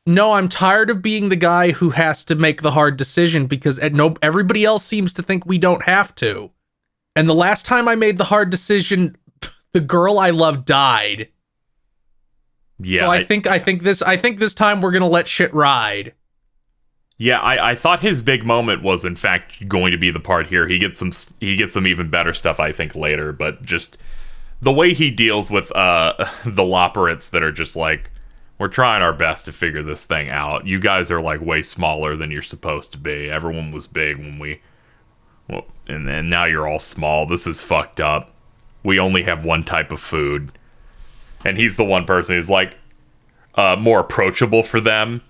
no, I'm tired of being the guy who has to make the hard decision, because everybody else seems to think we don't have to. And the last time I made the hard decision, the girl I love died. Yeah, so I think this time we're gonna let shit ride. Yeah, I thought his big moment was in fact going to be the part here. He gets some even better stuff, I think, later, but just the way he deals with the Loporits that are just like, we're trying our best to figure this thing out. You guys are like way smaller than you're supposed to be. Everyone was big when and then now you're all small. This is fucked up. We only have one type of food. And he's the one person who's like more approachable for them.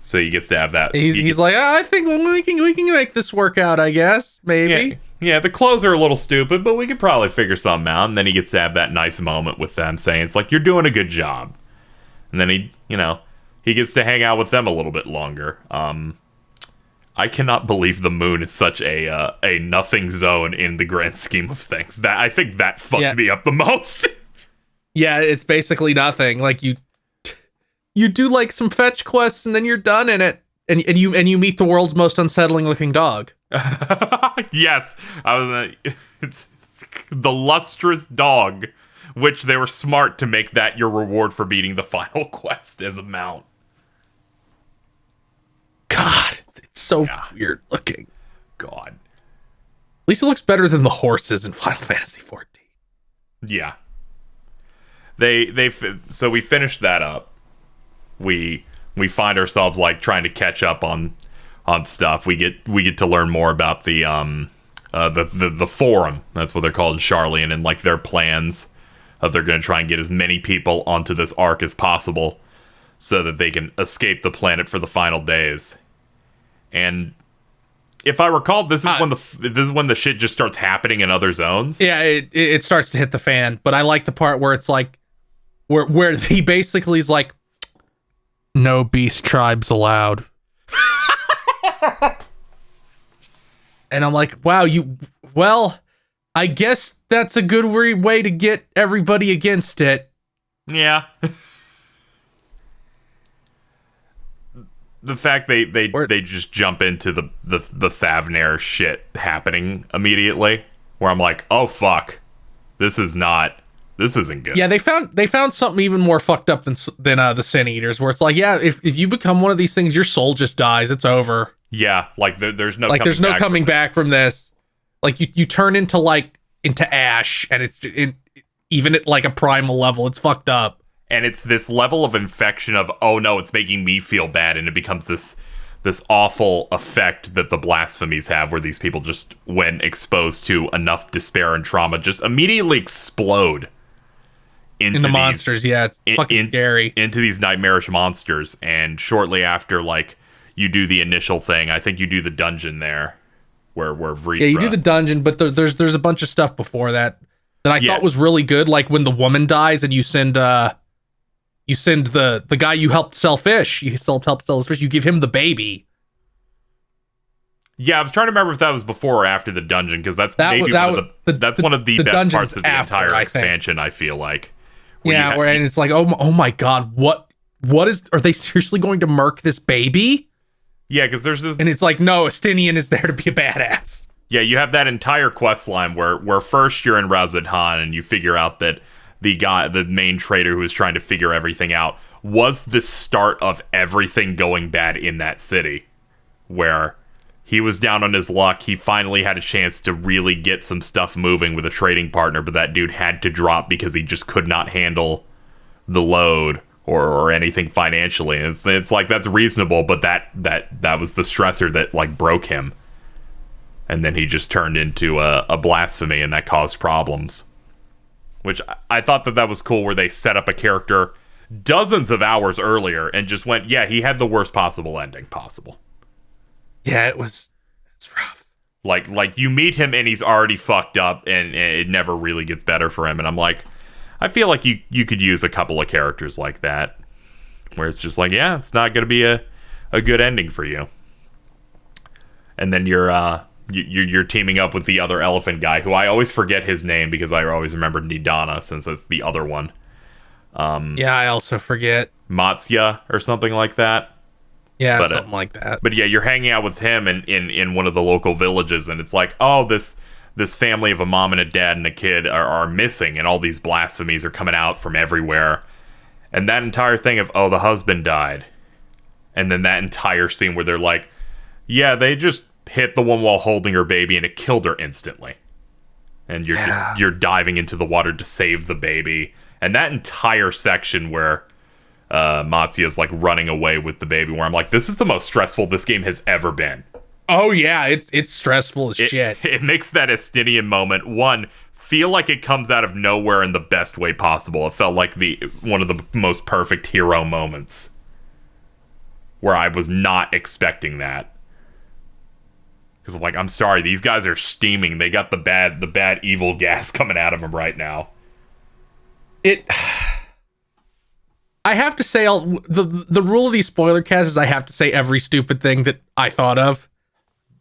So he gets to have that. He's like, I think we can make this work out, I guess. Maybe. Yeah, the clothes are a little stupid, but we could probably figure something out. And then he gets to have that nice moment with them saying, it's like, you're doing a good job. And then he gets to hang out with them a little bit longer. I cannot believe the moon is such a nothing zone in the grand scheme of things. I think that fucked me up the most. Yeah, it's basically nothing. Like you do like some fetch quests and then you're done in it, and you meet the world's most unsettling looking dog. Yes, it's the lustrous dog, which they were smart to make that your reward for beating the final quest as a mount. God, it's so weird looking. God, at least it looks better than the horses in Final Fantasy XIV. Yeah. So we finished that up. We find ourselves like trying to catch up on stuff. We get to learn more about the forum. That's what they're called in Charlian, and like their plans of they're going to try and get as many people onto this ark as possible so that they can escape the planet for the final days. And If I recall, this is when the shit just starts happening in other zones. Yeah, it starts to hit the fan. But I like the part where it's like, where he basically is like, no beast tribes allowed. And I'm like, wow, well, I guess that's a good way to get everybody against it. Yeah. The fact they just jump into the Thavnair shit happening immediately, where I'm like, oh fuck, this isn't good. Yeah, they found something even more fucked up than the Sin Eaters, where it's like, yeah, if you become one of these things, your soul just dies. It's over. Yeah, like there's no coming back from this. Like you turn into ash, and it's even at like a primal level, it's fucked up. And it's this level of infection of, oh no, it's making me feel bad, and it becomes this awful effect that the blasphemies have, where these people just, when exposed to enough despair and trauma, just immediately explode into the monsters. Yeah, it's fucking scary. Into these nightmarish monsters. And shortly after, like, you do the initial thing, I think you do the dungeon there, where Vritra... Yeah, you do the dungeon, but there's a bunch of stuff before that I thought was really good, like when the woman dies and you send the guy you helped sell fish. You helped sell his fish. You give him the baby. Yeah, I was trying to remember if that was before or after the dungeon, because that's one of the best parts of the entire expansion, I feel like. Yeah, and it's like, oh my god, are they seriously going to murk this baby? Yeah, because there's this... And it's like, no, Astinian is there to be a badass. Yeah, you have that entire quest line where first you're in Razadhan and you figure out that the main trader who was trying to figure everything out was the start of everything going bad in that city, where he was down on his luck. He finally had a chance to really get some stuff moving with a trading partner, but that dude had to drop because he just could not handle the load or anything financially. And it's like, that's reasonable, but that was the stressor that like broke him. And then he just turned into a blasphemy, and that caused problems. Which I thought that was cool, where they set up a character dozens of hours earlier and just went, yeah, he had the worst possible ending possible. Yeah, it's rough. Like you meet him and he's already fucked up, and it never really gets better for him. And I'm like, I feel like you could use a couple of characters like that, where it's just like, yeah, it's not going to be a good ending for you. And then you're teaming up with the other elephant guy, who I always forget his name because I always remember Nidana, since that's the other one. Yeah, I also forget. Matsya or something like that. Yeah, something like that. But yeah, you're hanging out with him in one of the local villages, and it's like, oh, this family of a mom and a dad and a kid are missing, and all these blasphemies are coming out from everywhere. And that entire thing of, oh, the husband died. And then that entire scene where they're like, yeah, they just hit the one while holding her baby and it killed her instantly. And you're diving into the water to save the baby. And that entire section where Matsya is like running away with the baby, where I'm like, this is the most stressful this game has ever been. Oh yeah, it's stressful as shit. It makes that Astinian moment, one, feel like it comes out of nowhere in the best way possible. It felt like one of the most perfect hero moments, where I was not expecting that. Because I'm like, I'm sorry, these guys are steaming. They got the bad evil gas coming out of them right now. I have to say, the rule of these spoiler casts is I have to say every stupid thing that I thought of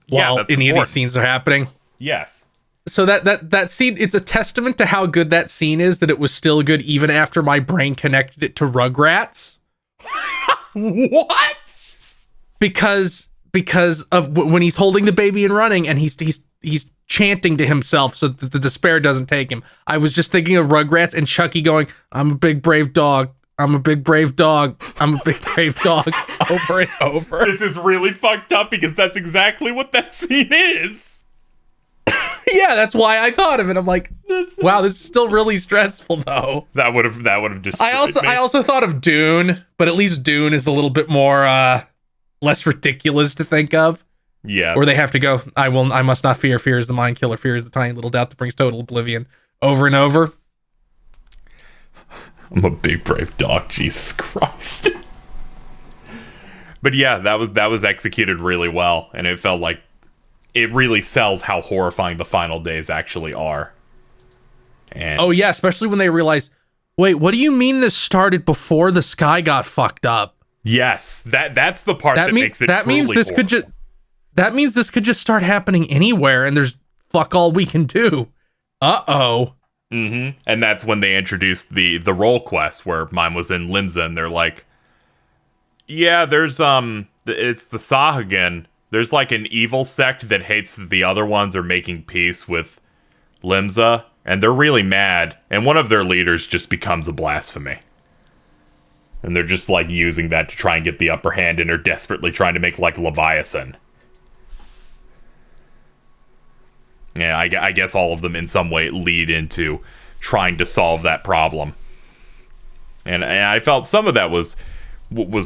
while any of these scenes are happening. Yes. So that scene, it's a testament to how good that scene is, that it was still good even after my brain connected it to Rugrats. What? Because of when he's holding the baby and running, and he's chanting to himself so that the despair doesn't take him. I was just thinking of Rugrats and Chucky going, "I'm a big brave dog. I'm a big brave dog. I'm a big brave dog," over and over. This is really fucked up, because that's exactly what that scene is. Yeah, that's why I thought of it. I'm like, wow, this is still really stressful though. That would have just. I also thought of Dune, but at least Dune is a little bit more less ridiculous to think of. Yeah. Where they have to go, I must not fear. Fear is the mind killer. Fear is the tiny little doubt that brings total oblivion. Over and over. I'm a big brave dog. Jesus Christ. But yeah, that was executed really well, and it felt like it really sells how horrifying the final days actually are. And oh yeah, especially when they realize, wait, what do you mean this started before the sky got fucked up? yes, that's the part that makes it means this horrible. could just that means this could just start happening anywhere, and there's fuck all we can do. Uh-oh. Mm-hmm. And that's when they introduced the role quest, where mine was in Limsa, and they're like, yeah, there's it's the Sahuagin. There's like an evil sect that hates that the other ones are making peace with Limsa, and they're really mad, and one of their leaders just becomes a blasphemy. And they're just like using that to try and get the upper hand, and are desperately trying to make like Leviathan. Yeah, I guess all of them in some way lead into trying to solve that problem. And I felt some of that was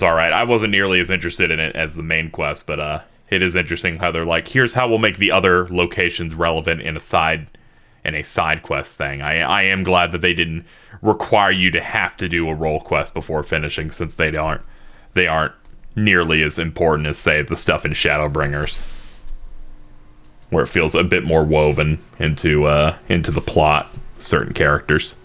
all right. I wasn't nearly as interested in it as the main quest, but it is interesting how they're like, here's how we'll make the other locations relevant in a side quest thing. I am glad that they didn't require you to have to do a role quest before finishing, since they aren't nearly as important as, say, the stuff in Shadowbringers, where it feels a bit more woven into the plot, certain characters.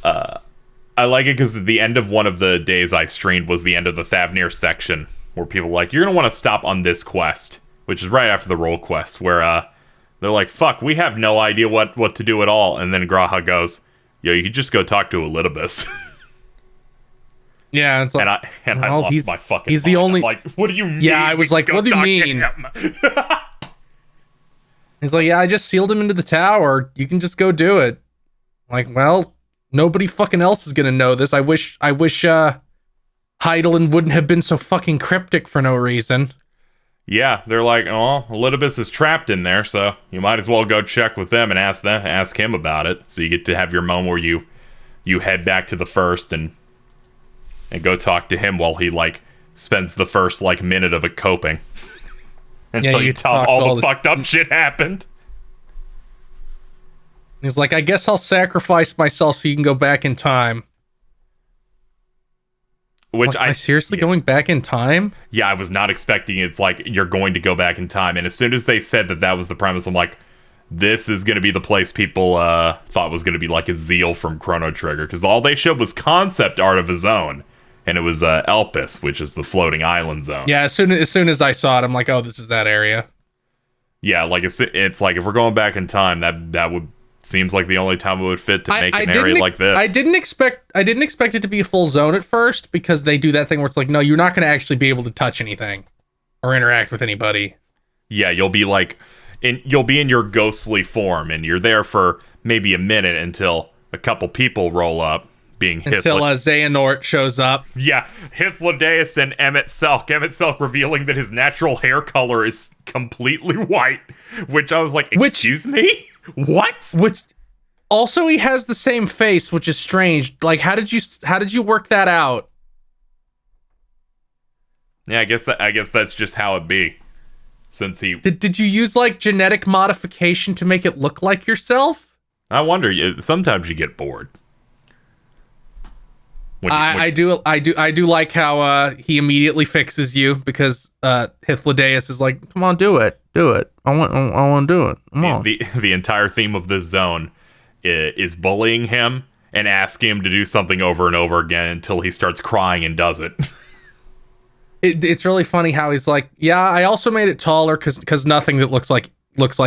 I like it because at the end of one of the days I streamed was the end of the Thavnir section, where people were like, you're going to want to stop on this quest, which is right after the role quest, where they're like, fuck, we have no idea what to do at all. And then Graha goes, yo, you could just go talk to Elidibus. Yeah, it's like, I lost my fucking he's mind. the only, I'm like, what do you mean? yeah, I was like, what do you mean? He's like, yeah, I just sealed him into the tower. You can just go do it. Like, well, nobody fucking else is gonna know this. I wish Heidelin wouldn't have been so fucking cryptic for no reason. Yeah, they're like, oh, Elidibus is trapped in there, so you might as well go check with them and ask him about it. So you get to have your moment where you head back to the first and go talk to him while he like spends the first like minute of it coping until you tell him all the fucked up shit happened. He's like, I guess I'll sacrifice myself so you can go back in time. Which like, am I seriously going back in time? Yeah, I was not expecting it's like you're going to go back in time. And as soon as they said that was the premise, I'm like, this is going to be the place people thought was going to be like a Zeal from Chrono Trigger, because all they showed was concept art of his own, and it was Elpis, which is the floating island zone. Yeah, as soon as I saw it, I'm like, oh, this is that area. Yeah, like it's like if we're going back in time, that would seems like the only time it would fit to make an area like this. I didn't expect it to be a full zone at first, because they do that thing where it's like, no, you're not going to actually be able to touch anything or interact with anybody. Yeah, you'll be in your ghostly form, and you're there for maybe a minute until a couple people roll up, being until Xehanort shows up. Yeah, Hythlodaeus and Emmett Selk. Emmett Selk revealing that his natural hair color is completely white, which I was like, excuse me? What? Which also, he has the same face, which is strange. Like, how did you work that out? Yeah, I guess that's just how it be. Since he did you use like genetic modification to make it look like yourself? I wonder. Sometimes you get bored. I do like how he immediately fixes you, because Hythlodaeus is like, come on, do it. I want to do it. Come on. The entire theme of this zone is bullying him and asking him to do something over and over again until he starts crying and does it. It's really funny how he's like, yeah, I also made it taller because nothing that looks like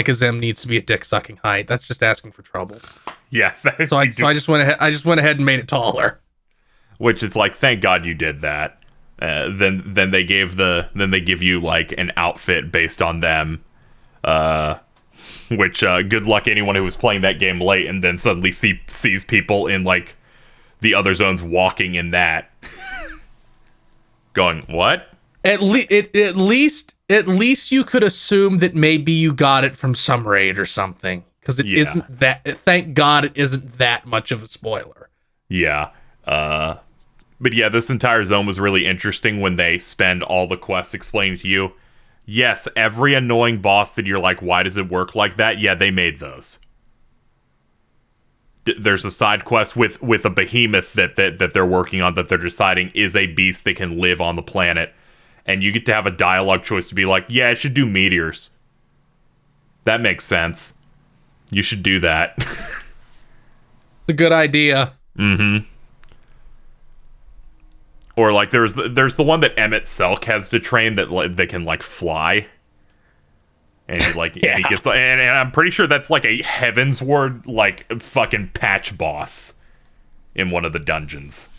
a Zim needs to be a dick sucking height. That's just asking for trouble. Yes. So I just went ahead and made it taller. Which is like, thank God you did that. Then they give you like an outfit based on them. Which good luck anyone who was playing that game late and then suddenly sees people in like the other zones walking in that. Going, what? At least you could assume that maybe you got it from some raid or something, because isn't that. Thank God it isn't that much of a spoiler. Yeah. But yeah, this entire zone was really interesting when they spend all the quests explaining to you. Yes, every annoying boss that you're like, why does it work like that? Yeah, they made those. There's a side quest with a behemoth that they're working on, that they're deciding is a beast that can live on the planet. and you get to have a dialogue choice to be like, yeah, it should do meteors. That makes sense. You should do that. It's a good idea. Mm-hmm. Or like there's the one that Emmett Selk has to train that can like fly. And he like and he gets and I'm pretty sure that's like a Heavensward like fucking patch boss in one of the dungeons.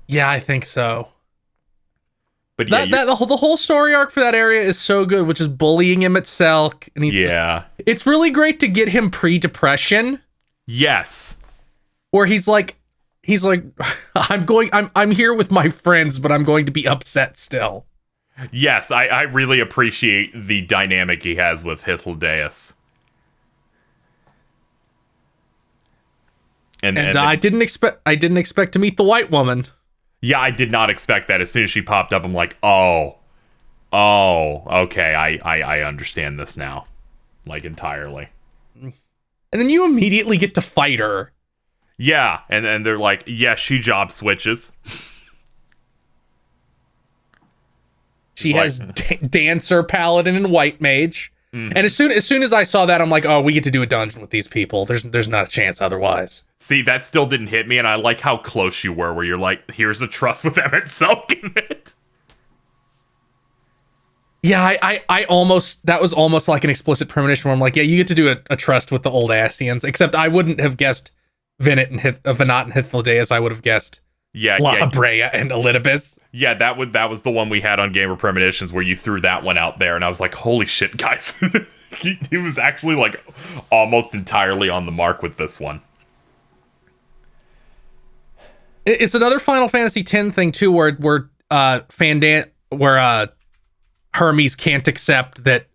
Yeah, I think so. But yeah, the whole story arc for that area is so good, which is bullying him at Selk, and it's really great to get him pre-depression. Yes, where he's like, I'm here with my friends, but I'm going to be upset still. Yes, I really appreciate the dynamic he has with Hythlodaeus. And I didn't expect to meet the white woman. Yeah, I did not expect that. As soon as she popped up, I'm like, oh, okay, I understand this now, like, entirely. And then you immediately get to fight her. Yeah, and then they're like, yeah, she job switches. She has dancer, paladin, and white mage. Mm-hmm. And as soon as I saw that, I'm like, oh, we get to do a dungeon with these people. There's not a chance otherwise. See, that still didn't hit me, and I like how close you were, where you're like, here's a trust with Emmett Selk in it. Yeah, I almost, that was almost like an explicit premonition where I'm like, yeah, you get to do a trust with the old Astinians, except I wouldn't have guessed Venat and Hythlodaeus. I would have guessed La Brea and Elidibus. Yeah, that was the one we had on Gamer Premonitions where you threw that one out there, and I was like, holy shit, guys. he was actually like almost entirely on the mark with this one. It's another Final Fantasy X thing too, where Hermes can't accept that.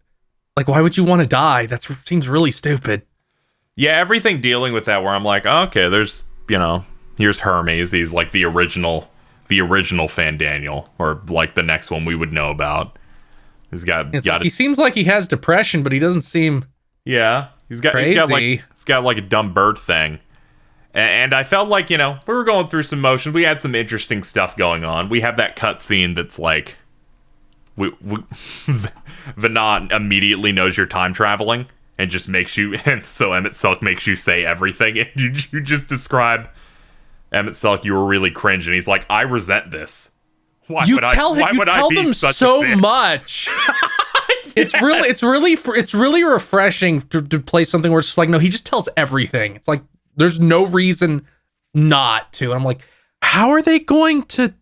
Like, why would you want to die? That seems really stupid. Yeah, everything dealing with that, where I'm like, oh, okay, there's here's Hermes. He's like the original Fandaniel, or like the next one we would know about. He seems like he has depression, but he doesn't seem. Yeah, he's got like a dumb bird thing. And I felt like, we were going through some motions. We had some interesting stuff going on. We have that cutscene that's like, Venat immediately knows you're time traveling and just makes you, and so Emmett Selk makes you say everything. And you just describe Emmett Selk, you were really cringe. And he's like, I resent this. Why would I be them such so a bitch? Much. Yeah. It's really refreshing to play something where it's just like, no, he just tells everything. It's like, there's no reason not to. And I'm like, how are they going to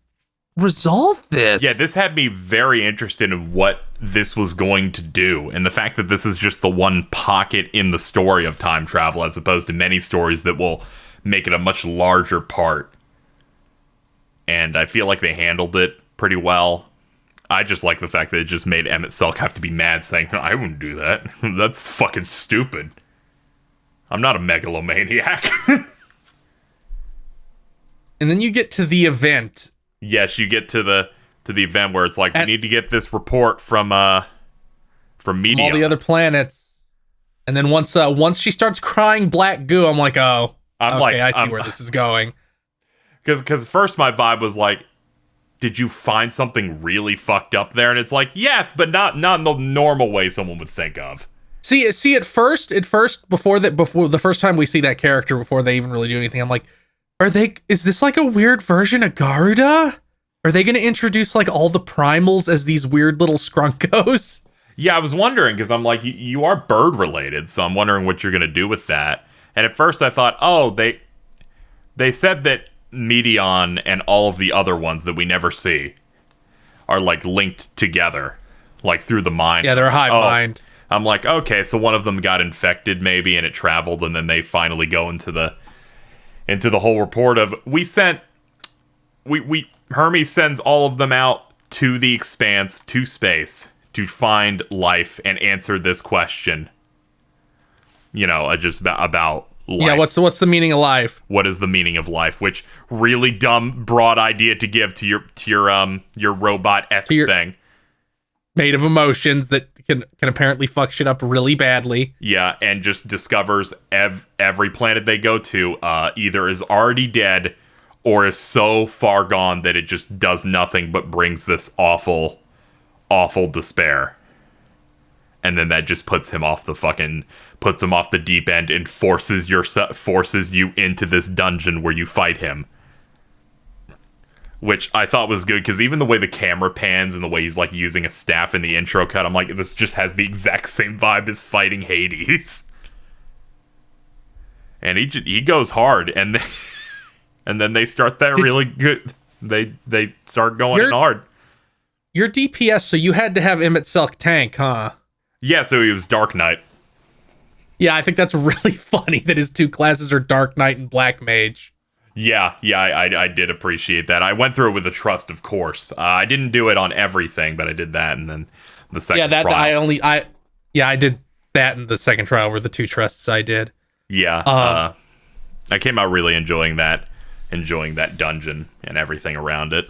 resolve this? Yeah, this had me very interested in what this was going to do. And the fact that this is just the one pocket in the story of time travel, as opposed to many stories that will make it a much larger part. And I feel like they handled it pretty well. I just like the fact that it just made Emmett Selk have to be mad, saying, I wouldn't do that. That's fucking stupid. I'm not a megalomaniac. And then you get to the event. Yes, you get to the event where it's like, we need to get this report from media, all the other planets. And then once she starts crying black goo, I'm like, oh, I see where this is going. Because first my vibe was like, did you find something really fucked up there? And it's like, yes, but not in the normal way someone would think of. See, at first, before the first time we see that character, before they even really do anything, I'm like, is this like a weird version of Garuda? Are they going to introduce like all the primals as these weird little skrunkos? Yeah, I was wondering, because I'm like, you are bird related, so I'm wondering what you're going to do with that. And at first I thought, oh, they said that Medion and all of the other ones that we never see are like linked together, like through the mind. Yeah, they're a hive mind. I'm like, okay, so one of them got infected maybe, and it traveled, and then they finally go into the whole report of Hermes sends all of them out to the expanse, to space, to find life and answer this question. Just about life. Yeah, what's the meaning of life? What is the meaning of life? Which really dumb, broad idea to give to your robot-esque thing. Made of emotions that can apparently fuck shit up really badly. Yeah, and just discovers every planet they go to either is already dead or is so far gone that it just does nothing but brings this awful, awful despair. And then that just puts him off the deep end and forces you into this dungeon where you fight him. Which I thought was good, because even the way the camera pans and the way he's like using a staff in the intro cut, I'm like, this just has the exact same vibe as fighting Hades. And he goes hard, and then they start that really good. They start going in hard. You're DPS, so you had to have Emmett Silk tank, huh? Yeah, so he was Dark Knight. Yeah, I think that's really funny that his two classes are Dark Knight and Black Mage. Yeah, I did appreciate that. I went through it with a trust, of course. I didn't do it on everything, but I did that, and then the second trial. I did that in the second trial were the two trusts I did. Yeah, I came out really enjoying that dungeon and everything around it.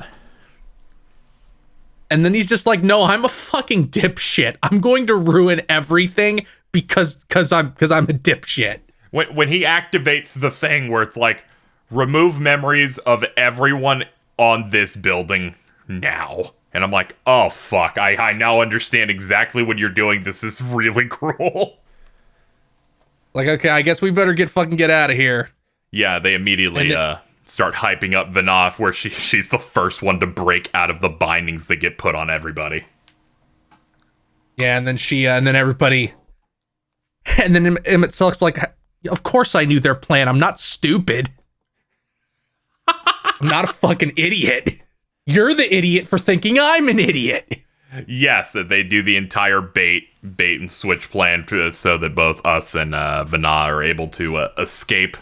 And then he's just like, no, I'm a fucking dipshit. I'm going to ruin everything because I'm a dipshit. When he activates the thing where it's like, remove memories of everyone on this building now. And I'm like, oh fuck, I now understand exactly what you're doing. This is really cruel. Like, okay, I guess we better get out of here. Yeah, they immediately start hyping up Vanoff, where she's the first one to break out of the bindings that get put on everybody. Yeah, and then everybody, and then Emmett Silk's like, of course I knew their plan. I'm not stupid. I'm not a fucking idiot. You're the idiot for thinking I'm an idiot. Yes, they do the entire bait and switch plan so that both us and Vana are able to escape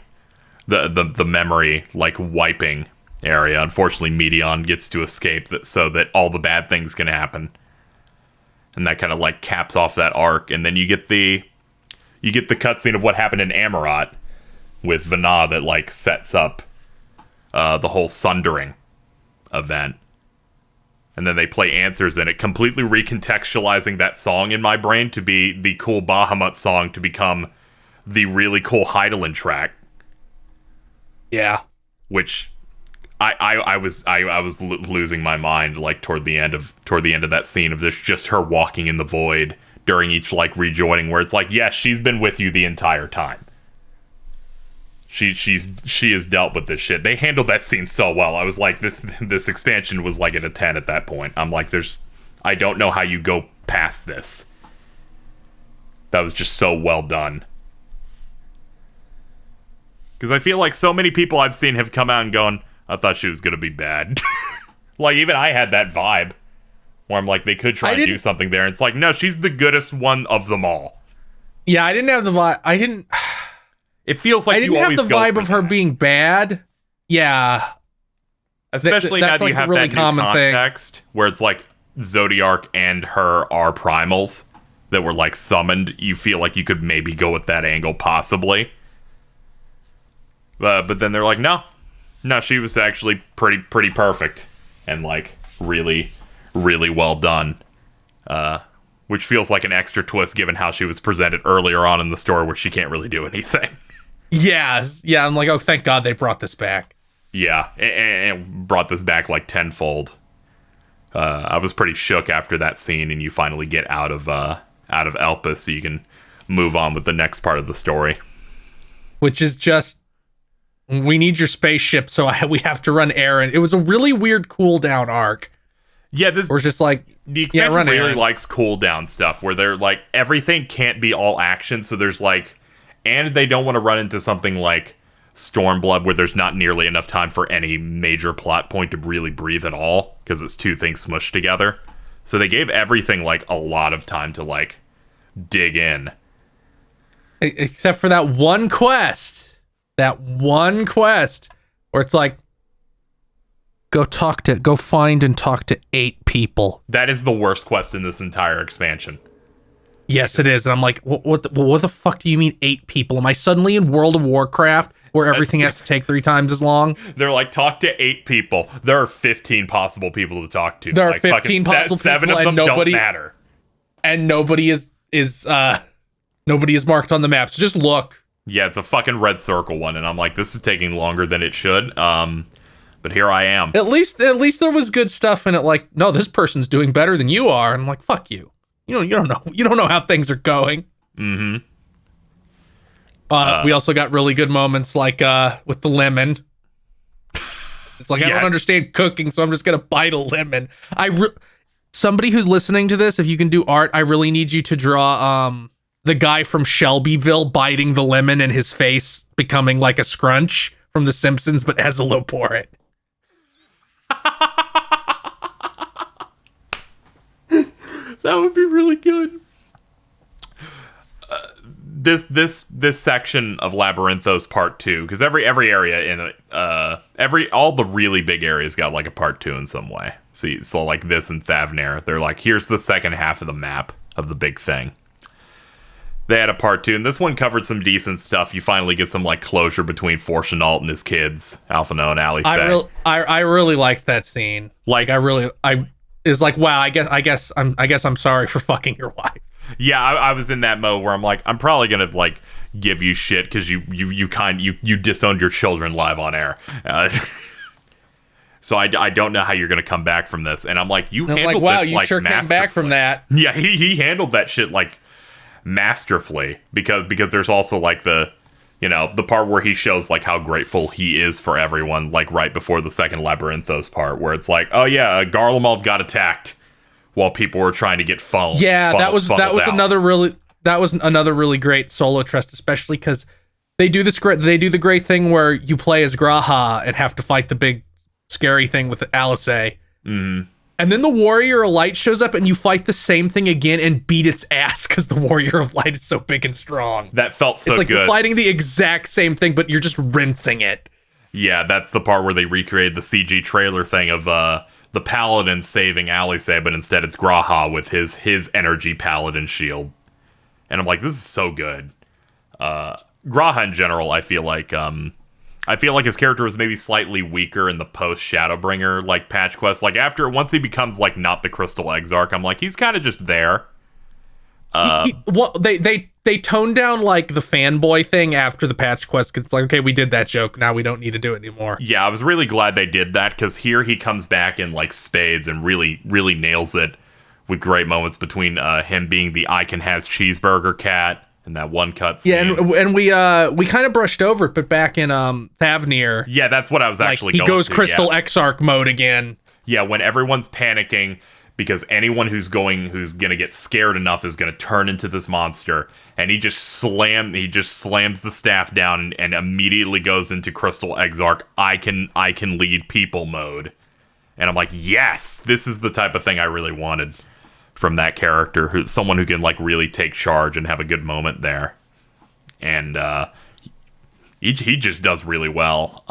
the memory like wiping area. Unfortunately, Medion gets to escape so that all the bad things can happen, and that kind of like caps off that arc. And then you get the cutscene of what happened in Amarot with Vana that like sets up the whole Sundering event. And then they play Answers in it, completely recontextualizing that song in my brain to be the cool Bahamut song to become the really cool Heidelin track. Yeah. Which I was losing my mind like toward the end of that scene of this, just her walking in the void during each like rejoining, where it's like, yes, she's been with you the entire time. She has dealt with this shit. They handled that scene so well. I was like, this expansion was like at a 10 at that point. I'm like, I don't know how you go past this. That was just so well done. Because I feel like so many people I've seen have come out and gone, I thought she was going to be bad. Like, even I had that vibe. Where I'm like, they could try and do something there. And it's like, no, she's the goodest one of them all. Yeah, I didn't have the vibe. It feels like you always go for that. I didn't have the vibe of her being bad. Yeah. Especially now that you have that new context where it's like Zodiark and her are primals that were like summoned. You feel like you could maybe go with that angle, possibly. But then they're like, no, she was actually pretty perfect and like really, really well done. Which feels like an extra twist given how she was presented earlier on in the story, where she can't really do anything. Yeah, I'm like, oh, thank God they brought this back. Yeah, and brought this back like tenfold. I was pretty shook after that scene, and you finally get out of Elpis, so you can move on with the next part of the story. Which is just, we need your spaceship, so we have to run errand. It was a really weird cooldown arc. Yeah, this was just like, the expansion really likes cooldown stuff, where they're like, everything can't be all action, so there's like, and they don't want to run into something like Stormblood, where there's not nearly enough time for any major plot point to really breathe at all, because it's two things smushed together. So they gave everything like a lot of time to like dig in. Except for that one quest where it's like, go find and talk to 8 people. That is the worst quest in this entire expansion. Yes, it is. And I'm like, what the fuck do you mean 8 people? Am I suddenly in World of Warcraft where everything has to take 3 times as long? They're like, talk to 8 people. There are 15 possible people to talk to. There are like, 15 possible 7 people, of them and nobody don't matter. And nobody is marked on the map. So just look. Yeah, it's a fucking red circle one, and I'm like, this is taking longer than it should. But here I am. At least there was good stuff in it. Like, no, this person's doing better than you are. And I'm like, fuck you. You don't know how things are going. Mm-hmm. We also got really good moments like with the lemon. It's like, I don't understand cooking, so I'm just gonna bite a lemon. Somebody who's listening to this, if you can do art, I really need you to draw the guy from Shelbyville biting the lemon and his face becoming like a Scrunch from The Simpsons, but as a Loporit. That would be really good. This section of Labyrinthos Part 2, because every area in it, all the really big areas got like a Part 2 in some way. So like this and Thavnir, they're like, here's the second half of the map of the big thing. They had a Part 2, and this one covered some decent stuff. You finally get some like closure between Fortunault and his kids, Alphinaud and Alice. I really liked that scene. Like is like, wow, I guess I'm sorry for fucking your wife. Yeah, I was in that mode where I'm like, I'm probably gonna like give you shit because you disowned your children live on air. So I don't know how you're gonna come back from this. And I'm like, you handled like, wow, this you like sure came back from that. Yeah, he handled that shit like masterfully because there's also like the part where he shows like how grateful he is for everyone, like right before the second Labyrinthos part, where it's like, oh yeah, Garlemald got attacked while people were trying to get funneled. Yeah, that was another really great solo trust, especially because they do the great thing where you play as Graha and have to fight the big scary thing with Alice. Mm-hmm. And then the Warrior of Light shows up and you fight the same thing again and beat its ass because the Warrior of Light is so big and strong. That felt so good. It's like you're fighting the exact same thing, but you're just rinsing it. Yeah, that's the part where they recreated the CG trailer thing of the Paladin saving Alice, but instead it's Graha with his energy Paladin shield. And I'm like, this is so good. Graha in general, I feel like his character was maybe slightly weaker in the post Shadowbringer like patch quest. Like once he becomes like not the Crystal Exarch, I'm like, he's kind of just there. They toned down like the fanboy thing after the patch quest because it's like, okay, we did that joke, now we don't need to do it anymore. Yeah, I was really glad they did that because here he comes back in like spades and really really nails it with great moments between him being the I can has cheeseburger cat. And that one cut scene. Yeah, and we kind of brushed over it, but back in Thavnir, yeah, that's what I was actually going to. He goes Crystal Exarch mode again. Yeah, when everyone's panicking because anyone who's gonna get scared enough is gonna turn into this monster, and he just slams the staff down and immediately goes into Crystal Exarch I can lead people mode. And I'm like, yes, this is the type of thing I really wanted from that character, someone who can like really take charge and have a good moment there. And he just does really well.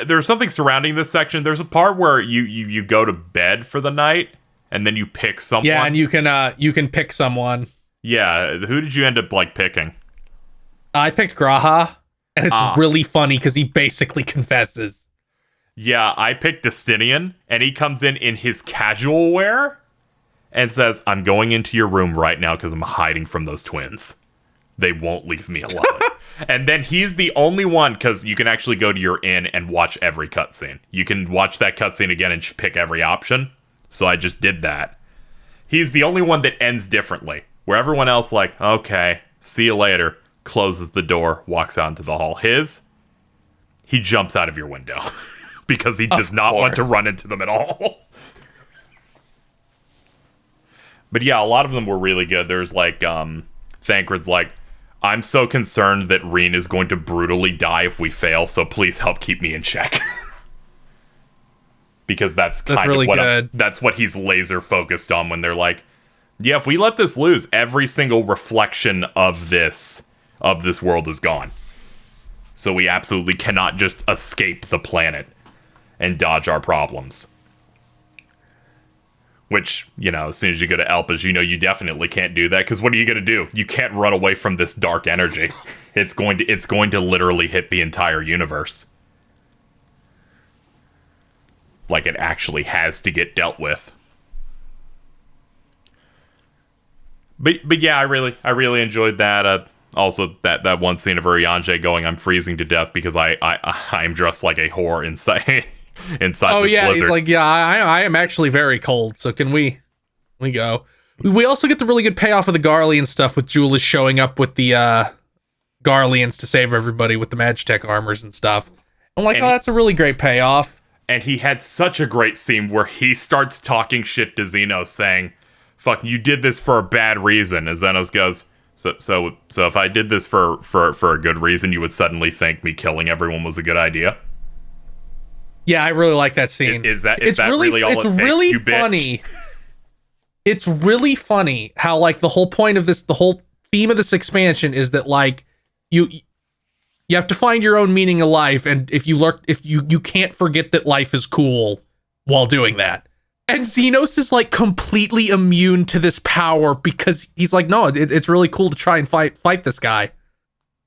There's something surrounding this section. There's a part where you go to bed for the night and then you pick someone. Yeah, and you can pick someone. Yeah, who did you end up like picking? I picked Graha, and it's really funny because he basically confesses. Yeah, I picked Astinian, and he comes in his casual wear and says, I'm going into your room right now because I'm hiding from those twins. They won't leave me alone. And then he's the only one, because you can actually go to your inn and watch every cutscene. You can watch that cutscene again and pick every option. So I just did that. He's the only one that ends differently, where everyone else like, okay, see you later, closes the door, walks out into the hall. He jumps out of your window. Because he does not want to run into them at all. But yeah, a lot of them were really good. There's like, Thancred's like, I'm so concerned that Reen is going to brutally die if we fail, so please help keep me in check. Because that's really good. That's what he's laser focused on when they're like, yeah, if we let this lose, every single reflection of this world is gone. So we absolutely cannot just escape the planet and dodge our problems. Which, as soon as you go to Elpis, you definitely can't do that, because what are you going to do? You can't run away from this dark energy. It's going to literally hit the entire universe. Like, it actually has to get dealt with. But yeah, I really enjoyed that. Also, that one scene of Urianger going, "I'm freezing to death because I'm dressed like a whore inside inside." Oh this yeah, blizzard. he's like, yeah, I am actually very cold. So can we go? We also get the really good payoff of the Garlean stuff with Julius showing up with the Garleans to save everybody with the Magitech armors and stuff. I'm like, that's a really great payoff. And he had such a great scene where he starts talking shit to Xenos, saying, "Fuck, you did this for a bad reason." And Xenos goes, So if I did this for a good reason, you would suddenly think me killing everyone was a good idea? Yeah, I really like that scene. Is that really all it takes, really you bitch? Funny. It's really funny how, like, the whole point of this, the whole theme of this expansion is that, like, you have to find your own meaning of life, and if you can't forget that life is cool while doing that. And Xenos is, like, completely immune to this power because he's like, no, it's really cool to try and fight this guy.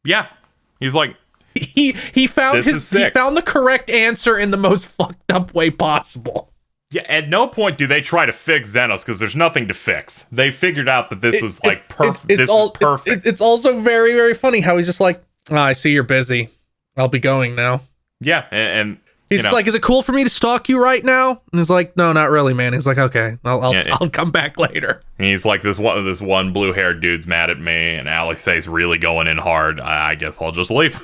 Yeah, he's like, he found the correct answer in the most fucked up way possible. Yeah, at no point do they try to fix Xenos because there's nothing to fix. They figured out that this was like perfect. This is perfect. It's also very, very funny how he's just like, oh, I see you're busy. I'll be going now. Yeah, and he's like, is it cool for me to stalk you right now? And he's like, no, not really, man. He's like, okay, I'll come back later. And he's like, this one blue-haired dude's mad at me, and Alexei's really going in hard. I guess I'll just leave.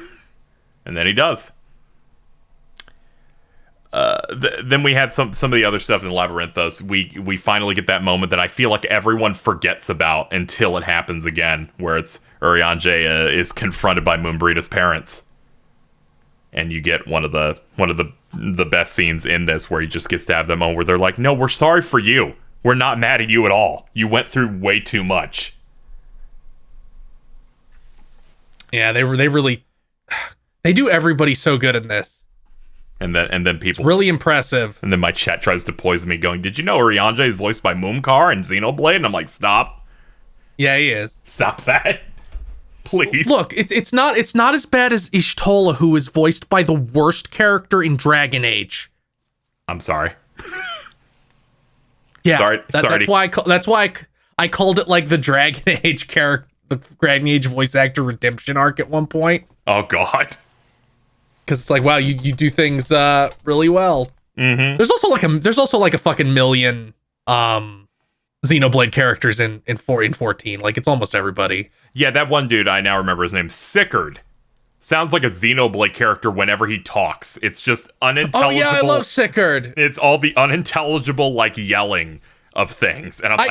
And then he does. Then we had some of the other stuff in Labyrinthos. We finally get that moment that I feel like everyone forgets about until it happens again, where it's Urianger is confronted by Moonbreeda's parents, and you get one of the best scenes in this, where he just gets to have that moment where they're like, "No, we're sorry for you. We're not mad at you at all. You went through way too much." Yeah, they really they do everybody so good in this. And then people... It's really impressive. And then my chat tries to poison me going, "Did you know Urianger is voiced by Moomkar and Xenoblade?" And I'm like, stop. Yeah, he is. Stop that. Please. Look, it's not as bad as Ishtola, who is voiced by the worst character in Dragon Age. I'm sorry. Yeah, sorry. That's why I called it like the Dragon Age character, the Dragon Age voice actor redemption arc at one point. Oh God. Because it's like, wow, you do things really well. Mm-hmm. There's also like a fucking million Xenoblade characters in 14. Like, it's almost everybody. Yeah, that one dude, I now remember his name, Sickard. Sounds like a Xenoblade character whenever he talks. It's just unintelligible. Oh yeah, I love Sickard. It's all the unintelligible, like, yelling of things, and I'm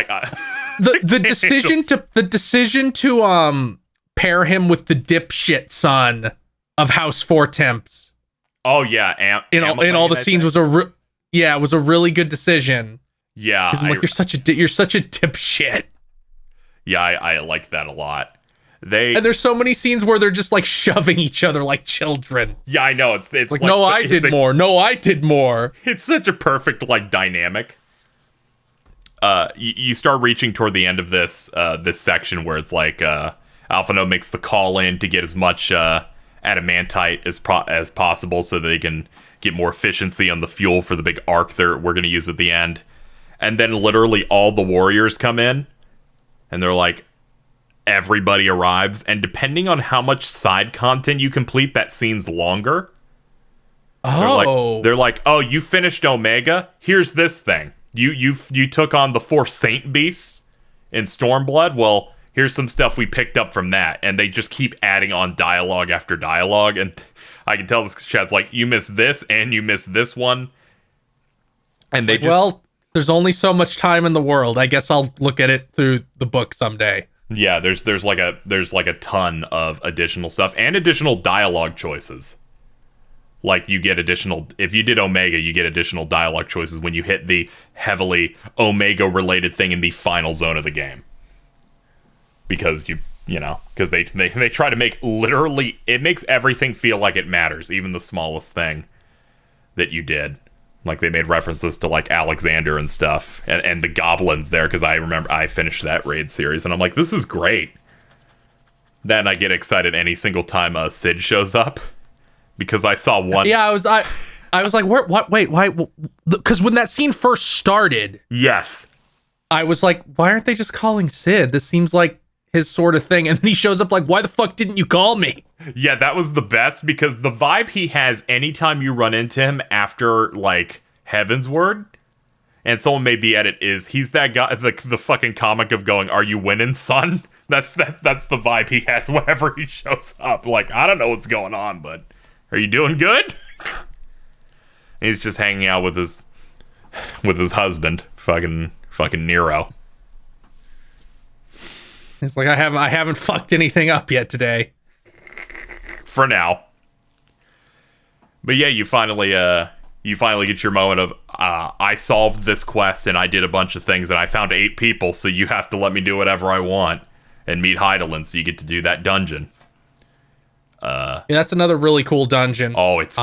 the decision to pair him with the dipshit son of House Four Temps. Oh yeah, in all the scenes was a really good decision. Yeah, I'm like, you're such a dipshit. Yeah, I like that a lot. And there's so many scenes where they're just like shoving each other like children. Yeah, I know. It's like no, I did more. No, I did more. It's such a perfect like dynamic. You start reaching toward the end of this section where it's like Alphino makes the call in to get as much adamantite as possible so they can get more efficiency on the fuel for the big arc we're going to use at the end. And then literally all the warriors come in, and they're like, everybody arrives, and depending on how much side content you complete, that scene's longer. They're like, oh, you finished Omega? Here's this thing. You took on the 4 Saint Beasts in Stormblood? Well, here's some stuff we picked up from that. And they just keep adding on dialogue after dialogue, and I can tell this chat's like, you missed this, and you missed this one. And they there's only so much time in the world. I guess I'll look at it through the book someday. Yeah, there's like a ton of additional stuff and additional dialogue choices. Like you get if you did Omega, you get additional dialogue choices when you hit the heavily Omega related thing in the final zone of the game. Because because they try to make literally, it makes everything feel like it matters, even the smallest thing that you did. Like they made references to like Alexander and stuff, and the goblins there, because I remember I finished that raid series, and I'm like, this is great. Then I get excited any single time Sid shows up, because I saw one. Yeah, I was like, wait, why? Because when that scene first started, yes, I was like, why aren't they just calling Sid? This seems like his sort of thing, and then he shows up like, why the fuck didn't you call me? Yeah, that was the best, because the vibe he has anytime you run into him after, like, Heaven's Word, and someone made the edit, is he's that guy, the fucking comic of going, are you winning, son? That's the vibe he has whenever he shows up. Like, I don't know what's going on, but are you doing good? And he's just hanging out with his husband, fucking Nero. It's like, I haven't fucked anything up yet today. For now. But yeah, you finally get your moment of, I solved this quest and I did a bunch of things and I found 8 people, so you have to let me do whatever I want and meet Hydaelyn, so you get to do that dungeon. Yeah, that's another really cool dungeon. Oh, it's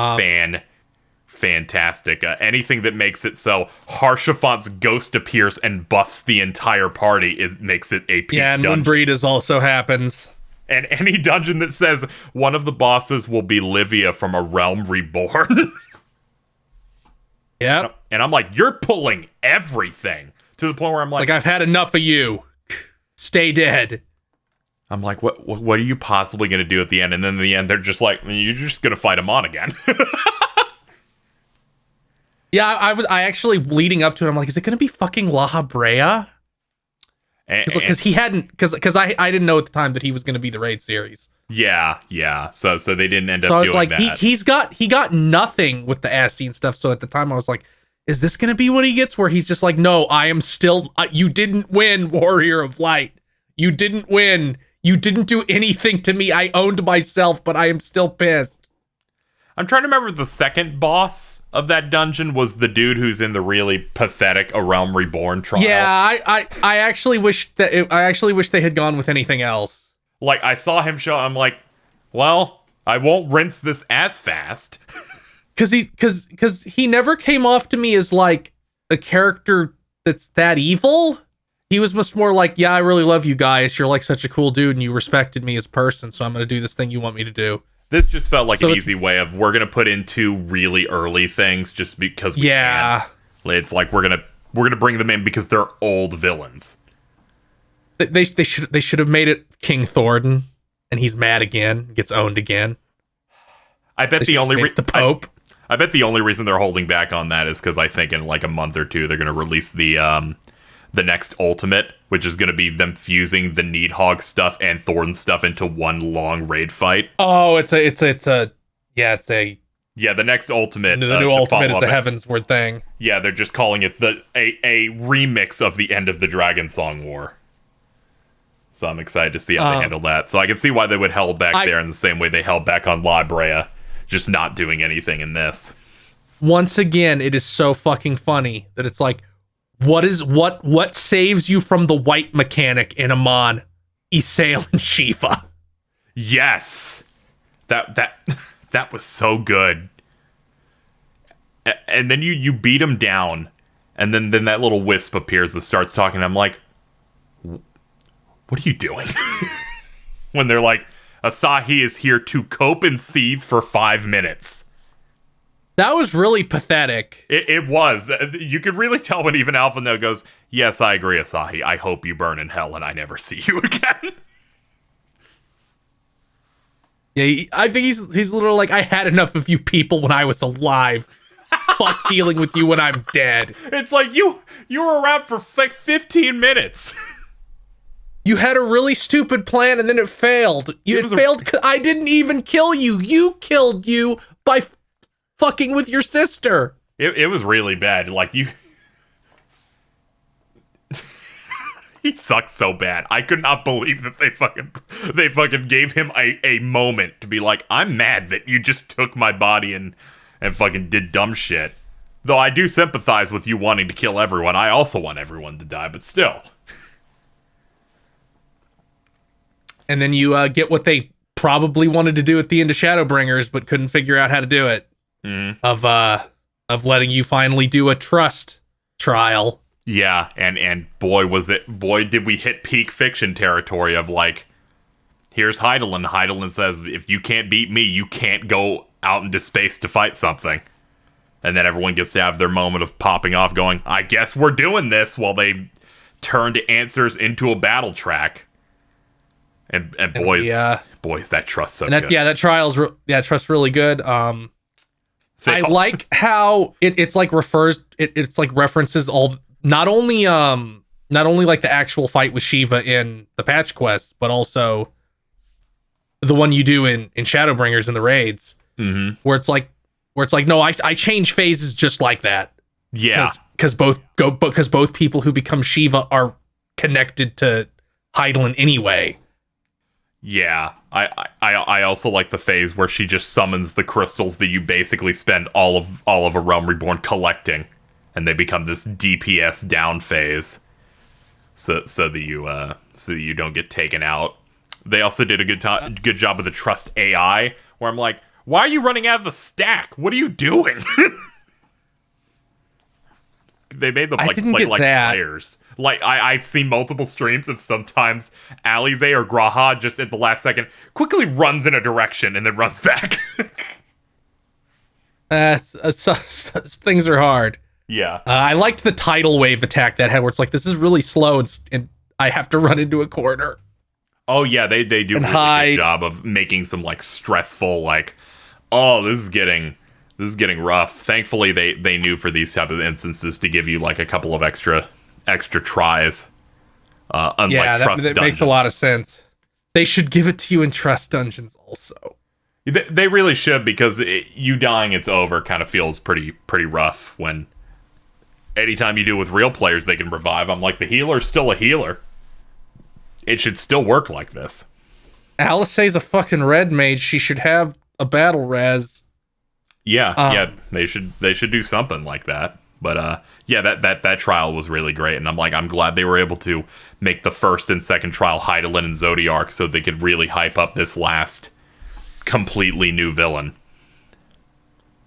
fantastic. Anything that makes it so Harshafont's ghost appears and buffs the entire party makes it a peak yeah, and dungeon. Moonbreeders also happens. And any dungeon that says one of the bosses will be Livia from A Realm Reborn. Yep. And I'm like, you're pulling everything, to the point where I'm like, I've had enough of you. Stay dead. I'm like, what are you possibly going to do at the end? And then in the end, they're just like, you're just going to fight him on again. Yeah, I actually, leading up to it, I'm like, is it going to be fucking La Habrea? Because he hadn't, because I didn't know at the time that he was going to be the raid series. Yeah. So they didn't end up so I was doing like, that. he got nothing with the Astinian stuff. So at the time I was like, is this going to be what he gets? Where he's just like, no, I am still, you didn't win, Warrior of Light. You didn't win. You didn't do anything to me. I owned myself, but I am still pissed. I'm trying to remember, the second boss of that dungeon was the dude who's in the really pathetic A Realm Reborn trial. Yeah, I actually wish they had gone with anything else. Like, I saw him show, I'm like, well, I won't rinse this as fast. Cause he never came off to me as like a character that's that evil. He was much more like, yeah, I really love you guys. You're like such a cool dude and you respected me as a person, so I'm gonna do this thing you want me to do. This just felt like an easy way of, we're gonna put in 2 really early things just because we can. It's like we're gonna bring them in because they're old villains. They should have made it King Thornton, and he's mad again, gets owned again. I bet the only the Pope. I bet the only reason they're holding back on that is because I think in like a month or 2 they're gonna release the next Ultimate, which is gonna be them fusing the Needhog stuff and Thornton stuff into one long raid fight. Oh, the next Ultimate. The new Ultimate is the Heaven's Word thing. Yeah, they're just calling it a remix of the end of the Dragon Song War. So I'm excited to see how they handle that. So I can see why they would held back there in the same way they held back on La Brea, just not doing anything in this. Once again, it is so fucking funny that it's like, what saves you from the white mechanic in Amon? Isael and Shiva. Yes. That was so good. And then you beat him down, and then that little wisp appears that starts talking. And I'm like, what are you doing? When they're like, Asahi is here to cope and seethe for 5 minutes. That was really pathetic. It was. You could really tell when even Alpha No goes, yes, I agree, Asahi. I hope you burn in hell and I never see you again. Yeah, I think he's literally like, I had enough of you people when I was alive. Fuck dealing with you when I'm dead. It's like, you were around for like 15 minutes. You had a really stupid plan and then it failed. It failed because I didn't even kill you. You killed you by fucking with your sister. It was really bad. Like, you... He sucks so bad. I could not believe that they fucking gave him a moment to be like, I'm mad that you just took my body and fucking did dumb shit. Though I do sympathize with you wanting to kill everyone. I also want everyone to die, but still. And then you get what they probably wanted to do at the end of Shadowbringers, but couldn't figure out how to do it. Of letting you finally do a trust trial. Yeah, and boy did we hit peak fiction territory of like, here's Hydaelyn. Hydaelyn says, if you can't beat me, you can't go out into space to fight something. And then everyone gets to have their moment of popping off going, I guess we're doing this, while they turn to answers into a battle track. And And boys, we, boys, that trust so and that good. yeah, that trust's really good. I like how it's like it's like references all, not only like the actual fight with Shiva in the patch quests, but also the one you do in Shadowbringers in the raids, where it's like no, I change phases just like that. Yeah. Because both people who become Shiva are connected to Hydaelyn anyway. Yeah, I also like the phase where she just summons the crystals that you basically spend all of A Realm Reborn collecting, and they become this DPS down phase, so that you don't get taken out. They also did a good job with the trust AI, where I'm like, why are you running out of the stack? What are you doing? They made them like players. Like I've seen multiple streams of sometimes Alize or Graha just at the last second quickly runs in a direction and then runs back. Things are hard. Yeah. I liked the tidal wave attack that had, where it's like, this is really slow and I have to run into a corner. Oh yeah, they do a really good job of making some like stressful, like, oh, this is getting rough. Thankfully they knew for these type of instances to give you like a couple of extra tries. Unlike trust that dungeons. makes a lot of sense. They should give it to you in trust dungeons also. They really should, because you dying, it's over, kind of feels pretty rough. When anytime you do with real players, they can revive. I'm like, the healer's still a healer. It should still work like this. Alice's a fucking red mage. She should have a battle res. Yeah, they should do something like that. But yeah, that trial was really great, and I'm glad they were able to make the first and second trial Hydaelyn and Zodiark, so they could really hype up this last completely new villain.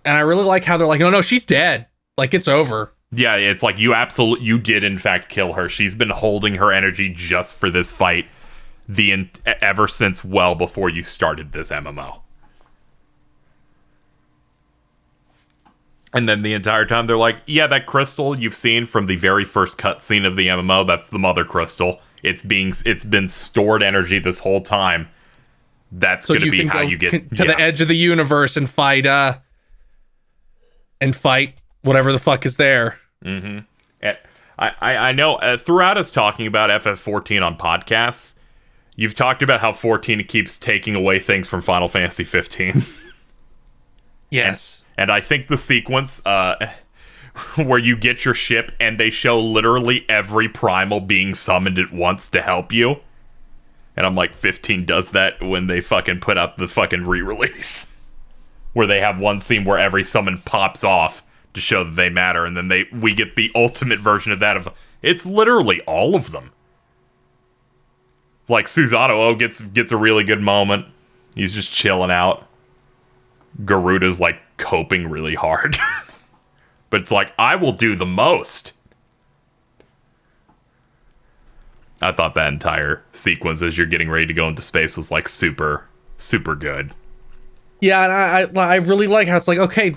And I really like how they're like, no, she's dead. Like, it's over. Yeah, it's like you did in fact kill her. She's been holding her energy just for this fight ever since well before you started this MMO. And then the entire time they're like, yeah, that crystal you've seen from the very first cutscene of the MMO, that's the mother crystal. It's been stored energy this whole time. That's going to be how you get to the edge of the universe and fight whatever the fuck is there. Mm-hmm. And I know throughout us talking about FF14 on podcasts, you've talked about how 14 keeps taking away things from Final Fantasy 15. Yes. And I think the sequence where you get your ship and they show literally every primal being summoned at once to help you. And I'm like, 15 does that when they fucking put out the fucking re-release. Where they have one scene where every summon pops off to show that they matter. And then we get the ultimate version of that. It's literally all of them. Like, Susanoo gets a really good moment. He's just chilling out. Garuda's like coping really hard. But it's like, I will do the most. I thought that entire sequence as you're getting ready to go into space was like super, super good. Yeah, and I really like how it's like, okay,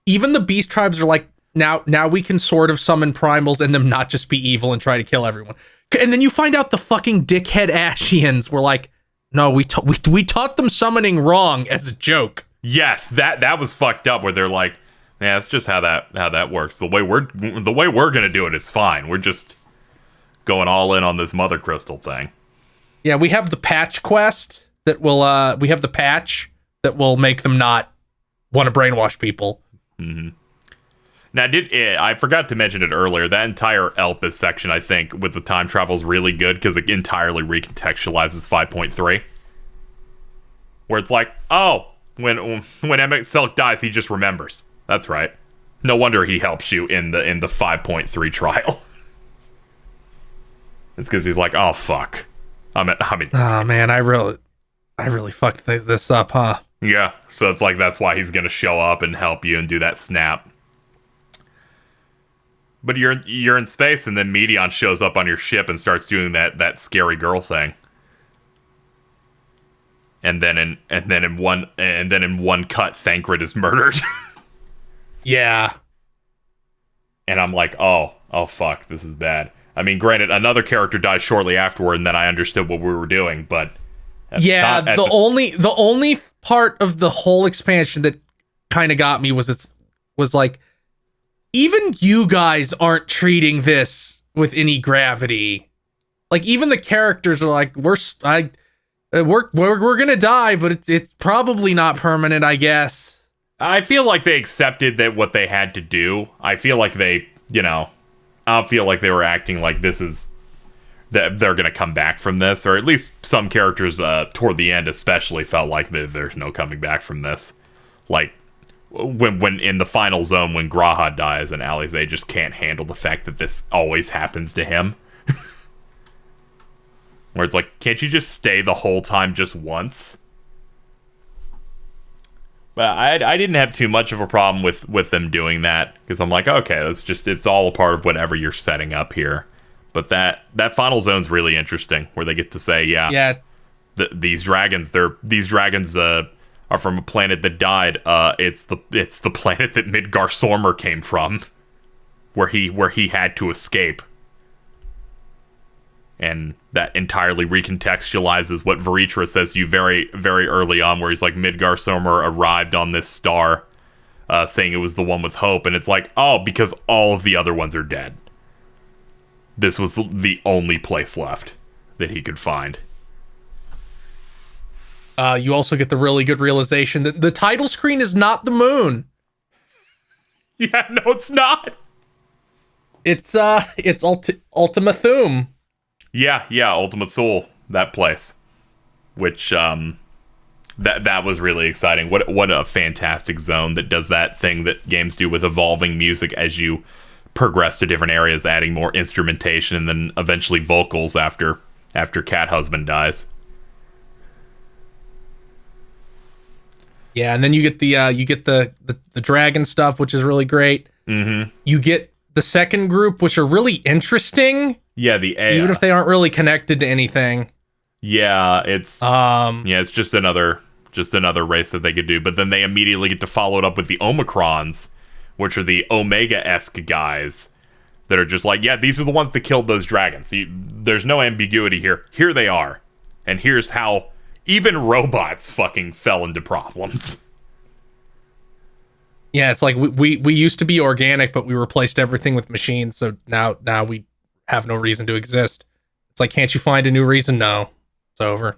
even the beast tribes are like, now we can sort of summon primals and them not just be evil and try to kill everyone. And then you find out the fucking dickhead Ashians were like, no, we taught them summoning wrong as a joke. Yes, that was fucked up, where they're like, yeah, that's just how that works. The way we're gonna do it is fine. We're just going all in on this mother crystal thing. Yeah, we have the patch quest that will we have the patch that will make them not want to brainwash people. Mm-hmm. Now, I forgot to mention it earlier, that entire Elpis section, I think, with the time travel is really good because it entirely recontextualizes 5.3. Where it's like, oh, when XIcellent dies, he just remembers. That's right. No wonder he helps you in the 5.3 trial. It's because he's like, oh fuck. I mean. Oh man, I really fucked this up, huh? Yeah. So it's like that's why he's gonna show up and help you and do that snap. But you're in space, and then Medion shows up on your ship and starts doing that scary girl thing. And then in one cut, Thancred is murdered. Yeah. And I'm like, oh fuck, this is bad. I mean, granted, another character dies shortly afterward, and then I understood what we were doing, but Yeah, the only part of the whole expansion that kind of got me was like, even you guys aren't treating this with any gravity. Like, even the characters are like, we're gonna die, but it's probably not permanent, I guess. I feel like they accepted that what they had to do. I feel like they, I don't feel like they were acting like this is that they're gonna come back from this, or at least some characters toward the end especially felt like there's no coming back from this. Like when in the final zone when Graha dies and Alize just can't handle the fact that this always happens to him. Where it's like, can't you just stay the whole time just once? But I didn't have too much of a problem with them doing that, because I'm like, okay, it's all a part of whatever you're setting up here. But that final zone's really interesting, where they get to say, these dragons are from a planet that died. It's the planet that Midgar Sormer came from, where he had to escape. And that entirely recontextualizes what Veritra says to you very, very early on, where he's like, Midgar Sormer arrived on this star, saying it was the one with hope. And it's like, oh, because all of the other ones are dead. This was the only place left that he could find. You also get the really good realization that the title screen is not the moon. Yeah, no, it's not. It's Ultima Thule. Yeah, Ultima Thule, that place. Which that was really exciting. What a fantastic zone that does that thing that games do with evolving music as you progress to different areas, adding more instrumentation and then eventually vocals after Cat Husband dies. Yeah, and then you get the dragon stuff, which is really great. Mm-hmm. You get the second group, which are really interesting. Yeah, even if they aren't really connected to anything. Yeah, it's just another race that they could do. But then they immediately get to follow it up with the Omicrons, which are the Omega-esque guys that are just like, yeah, these are the ones that killed those dragons. There's no ambiguity here. Here they are, and here's how even robots fucking fell into problems. Yeah, it's like we used to be organic, but we replaced everything with machines. So now we have no reason to exist. It's like, can't you find a new reason? No, it's over.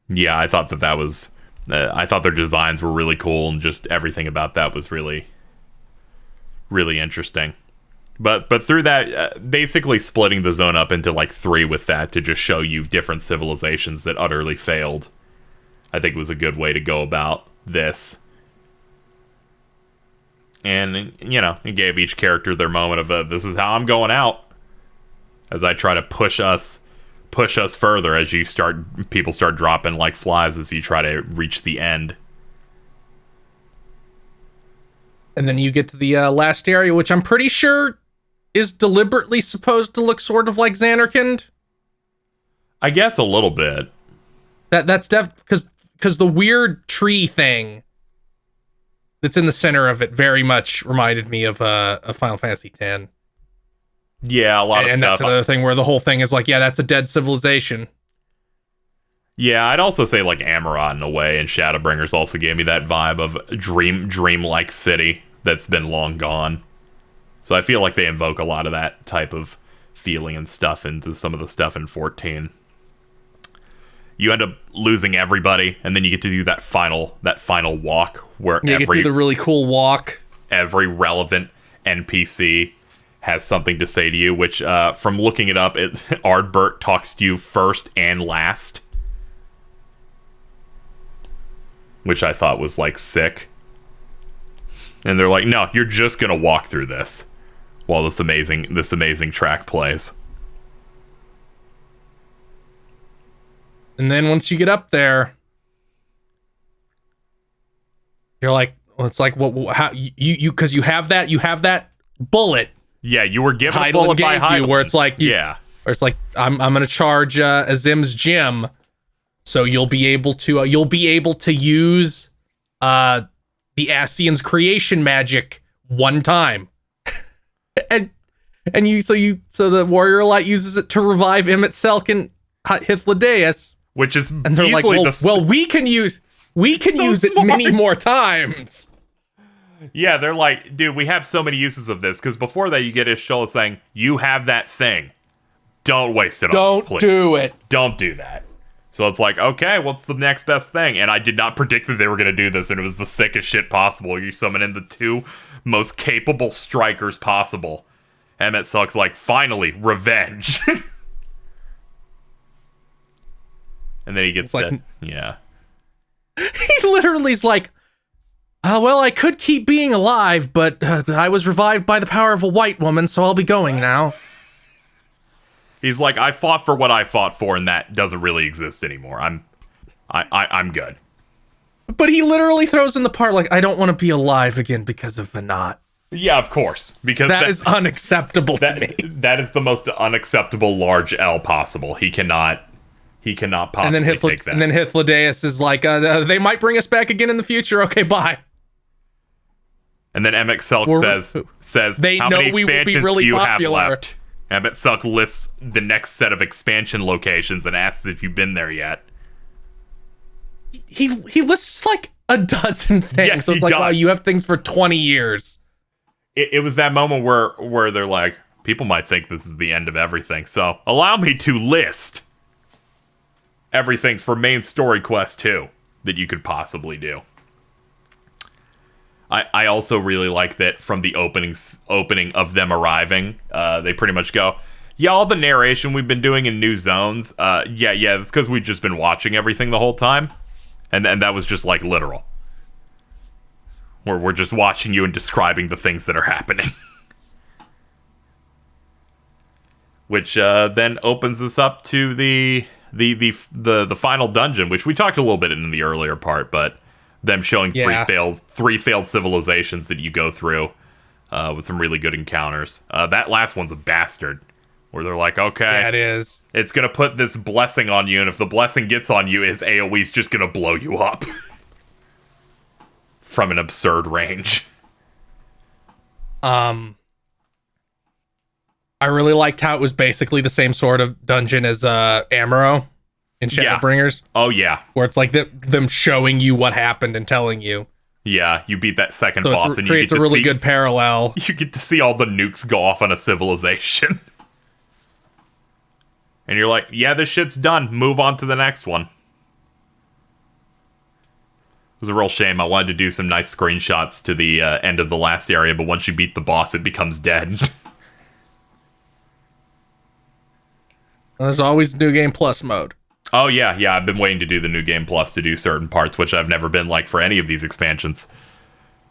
Yeah, I thought that was I thought their designs were really cool, and just everything about that was really, really interesting. But through that, basically splitting the zone up into like 3 with that to just show you different civilizations that utterly failed, I think was a good way to go about this. And, it gave each character their moment of, this is how I'm going out. As I try to push us further as people start dropping like flies as you try to reach the end. And then you get to the last area, which I'm pretty sure is deliberately supposed to look sort of like Xanarkand. I guess a little bit. That's because the weird tree thing that's in the center of it very much reminded me of Final Fantasy X. Yeah, a lot of stuff. And that's another thing where the whole thing is like, yeah, that's a dead civilization. Yeah, I'd also say like Amarot in a way, and Shadowbringers also gave me that vibe of dream-like city that's been long gone. So I feel like they invoke a lot of that type of feeling and stuff into some of the stuff in 14. You end up losing everybody, and then you get to do that final walk where you get to do the really cool walk. Every relevant NPC has something to say to you, which from looking it up, Ardbert talks to you first and last, which I thought was like sick. And they're like, no, you're just gonna walk through this while this amazing track plays. And then once you get up there, you're like, well, it's like, what? How you because you have that bullet. Yeah, you were given a Heidelin bullet by gave you, Heidelin. where it's like, where it's like, I'm gonna charge Azim's gym, so you'll be able to use the Astian's creation magic one time, and so the warrior light uses it to revive Emmett Selk and Hythlodaeus which is And they're like, easily well, we can use it many more times. Yeah, they're like, dude, we have so many uses of this, because before that you get Ishtola saying, you have that thing. Don't waste it on us, please. Don't do it. Don't do that. So it's like, okay, what's the next best thing? And I did not predict that they were going to do this, and it was the sickest shit possible. You summon in the two most capable strikers possible. Emmett Suck's like, finally, revenge. And then he gets like, yeah. He literally is like, well, I could keep being alive, but I was revived by the power of a white woman, so I'll be going now. He's like, I fought for what I fought for, and that doesn't really exist anymore. I'm good. But he literally throws in the part like, I don't want to be alive again because of Venat. Yeah, of course, because that is unacceptable to me. That is the most unacceptable large L possible. He cannot possibly take that. And then Hythlodaeus is like, they might bring us back again in the future. Okay, bye. And then XIV says, they how know many we will be expansions really do you popular. have left? XIV lists the next set of expansion locations and asks if you've been there yet. He lists like a dozen things. Yes, so it's like, wow, you have things for 20 years. It was that moment where they're like, people might think this is the end of everything, so allow me to list everything for main story quest 2 that you could possibly do. I also really like that from the opening of them arriving, they pretty much go, yeah, all the narration we've been doing in New Zones, yeah, it's because we've just been watching everything the whole time. And that was just like literal. Where we're just watching you and describing the things that are happening. Which then opens us up to the final dungeon, which we talked a little bit in the earlier part, but them showing three failed civilizations that you go through with some really good encounters. That last one's a bastard, where they're like, okay, yeah, it is. It's gonna put this blessing on you, and if the blessing gets on you, his AoE's just gonna blow you up from an absurd range. I really liked how it was basically the same sort of dungeon as Amaro in Shadowbringers. Oh, yeah. Where it's like them showing you what happened and telling you. Yeah, you beat that second boss, and you creates get a to really see, good parallel. You get to see all the nukes go off on a civilization. And you're like, yeah, this shit's done. Move on to the next one. It was a real shame. I wanted to do some nice screenshots to the end of the last area, but once you beat the boss, it becomes dead. There's always New Game Plus mode. Oh, yeah. I've been waiting to do the New Game Plus to do certain parts, which I've never been like for any of these expansions.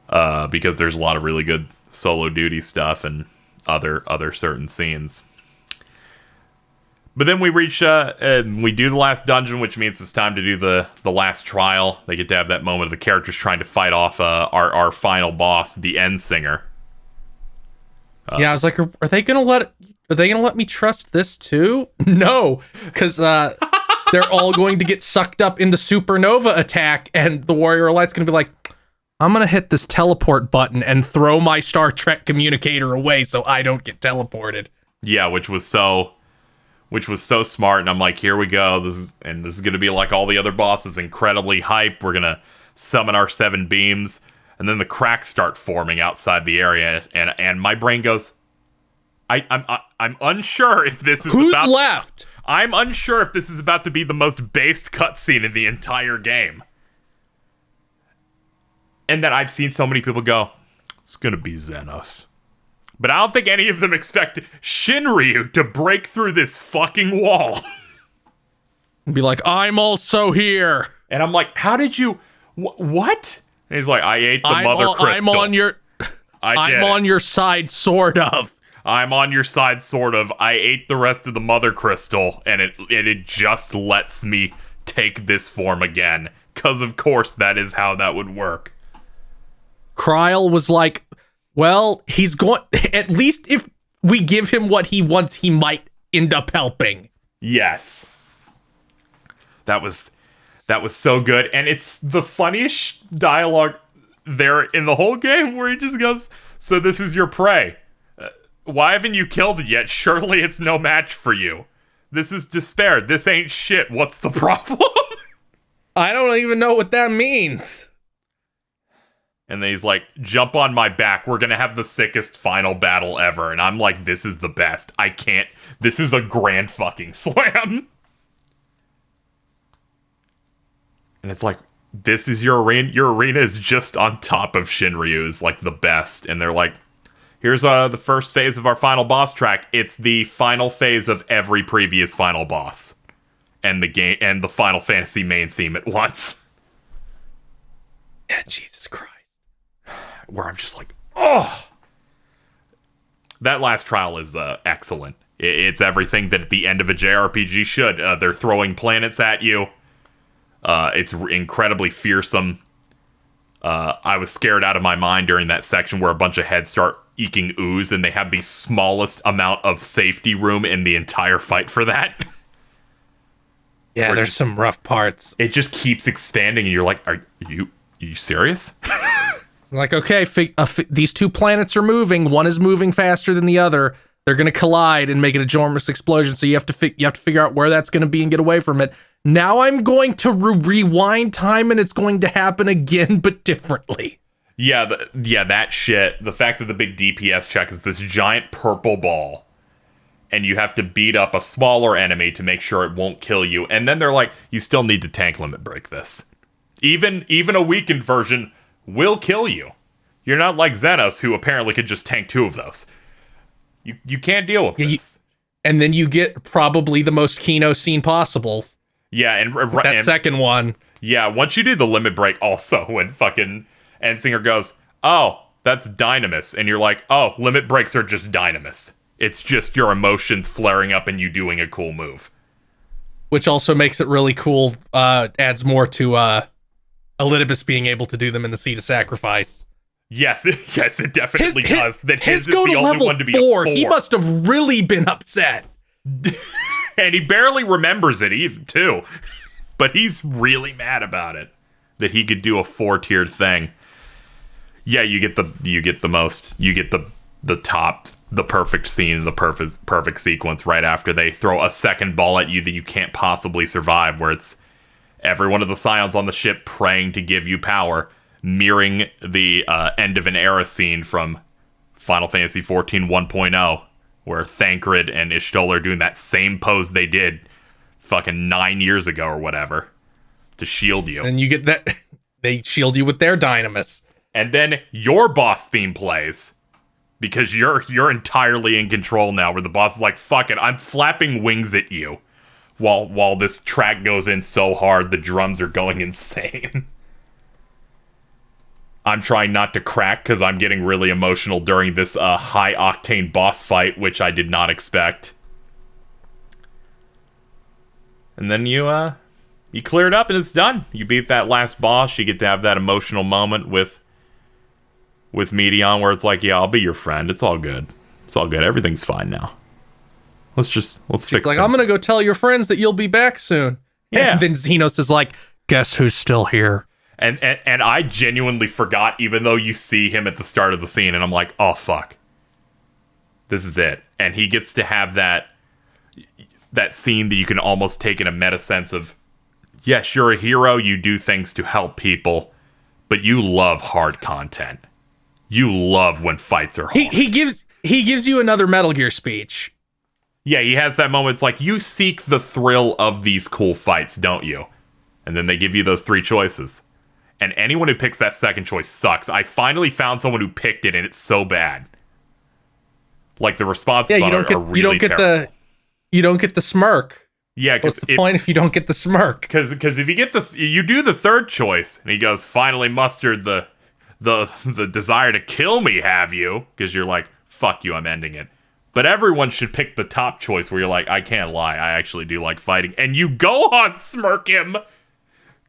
Because there's a lot of really good solo duty stuff and other certain scenes. But then we reach, we do the last dungeon, which means it's time to do the last trial. They get to have that moment of the characters trying to fight off our final boss, the End Singer. Yeah, I was like, are they gonna let me trust this too? No, because they're all going to get sucked up in the supernova attack, and the Warrior Elite's gonna be like, I'm gonna hit this teleport button and throw my Star Trek communicator away so I don't get teleported. Yeah, which was so smart, and I'm like, here we go. This is gonna be like all the other bosses, incredibly hype. We're gonna summon our 7 beams, and then the cracks start forming outside the area, and my brain goes, I'm unsure if this is who's left. I'm unsure if this is about to be the most based cutscene in the entire game. And then I've seen so many people go, it's gonna be Xenos. But I don't think any of them expect Shinryu to break through this fucking wall. And be like, I'm also here. And I'm like, how did you... what? And he's like, I ate the mother crystal. I'm on your side, sort of. I'm on your side, sort of. I ate the rest of the mother crystal, and it just lets me take this form again. Because, of course, that is how that would work. Kryl was like, well, he's going... At least if we give him what he wants, he might end up helping. Yes. That was so good. And it's the funniest dialogue there in the whole game, where he just goes, so this is your prey. Why haven't you killed it yet? Surely it's no match for you. This is despair. This ain't shit. What's the problem? I don't even know what that means. And then he's like, jump on my back. We're going to have the sickest final battle ever. And I'm like, this is the best. I can't. This is a grand fucking slam. And it's like, this is your arena. Your arena is just on top of Shinryu's, like the best. And they're like, here's the first phase of our final boss track. It's the final phase of every previous final boss. And the game and the Final Fantasy main theme at once. Yeah, Jesus Christ. Where I'm just like, oh. That last trial is excellent. It's everything that at the end of a JRPG should. They're throwing planets at you. It's incredibly fearsome. I was scared out of my mind during that section where a bunch of heads start eking ooze and they have the smallest amount of safety room in the entire fight for that. Yeah, there's some rough parts. It just keeps expanding and you're like, are you serious? Like, okay, these two planets are moving. One is moving faster than the other. They're going to collide and make an enormous explosion. So you have to figure out where that's going to be and get away from it. Now I'm going to rewind time and it's going to happen again, but differently. Yeah, that shit. The fact that the big DPS check is this giant purple ball. And you have to beat up a smaller enemy to make sure it won't kill you. And then they're like, you still need to tank limit break this. Even a weakened version will kill you. You're not like Xenos, who apparently could just tank 2 of those. You can't deal with this. And then you get probably the most Kino scene possible. Yeah, and second one. Yeah, once you do the limit break also, when fucking Endsinger goes, oh, that's Dynamis. And you're like, oh, limit breaks are just Dynamis. It's just your emotions flaring up and you doing a cool move. Which also makes it really cool, adds more to Elidibus being able to do them in the Seat of Sacrifice. Yes, it definitely does. That his is the only one to be 4. a 4. He must have really been upset. And he barely remembers it either, too. But he's really mad about it. That he could do a 4-tiered thing. Yeah, you get the top, the perfect scene, the perfect sequence right after they throw a second ball at you that you can't possibly survive, where it's every one of the scions on the ship praying to give you power, mirroring the end of an era scene from Final Fantasy XIV 1.0, where Thancred and Ishtola are doing that same pose they did fucking 9 years ago or whatever to shield you. And you get that they shield you with their Dynamis. And then your boss theme plays because you're entirely in control now, where the boss is like, fuck it, I'm flapping wings at you. While this track goes in so hard, the drums are going insane. I'm trying not to crack because I'm getting really emotional during this high-octane boss fight, which I did not expect. And then you clear it up and it's done. You beat that last boss. You get to have that emotional moment with Medion where it's like, yeah, I'll be your friend. It's all good. It's all good. Everything's fine now. Let's fix like, things. I'm gonna go tell your friends that you'll be back soon. Yeah. And then Xenos is like, guess who's still here? And I genuinely forgot, even though you see him at the start of the scene, and I'm like, oh fuck, this is it. And he gets to have that scene that you can almost take in a meta sense of, yes, you're a hero, you do things to help people, but you love hard content. You love when fights are hard. He gives you another Metal Gear speech. Yeah, he has that moment. It's like, you seek the thrill of these cool fights, don't you? And then they give you those 3 choices. And anyone who picks that second choice sucks. I finally found someone who picked it, and it's so bad. Like, the responses are really terrible. You don't get the smirk. Yeah, what's the point if you don't get the smirk? Because if you do the third choice, and he goes, finally mustered the desire to kill me, have you? Because you're like, fuck you, I'm ending it. But everyone should pick the top choice where you're like, I can't lie, I actually do like fighting. And you go on smirk him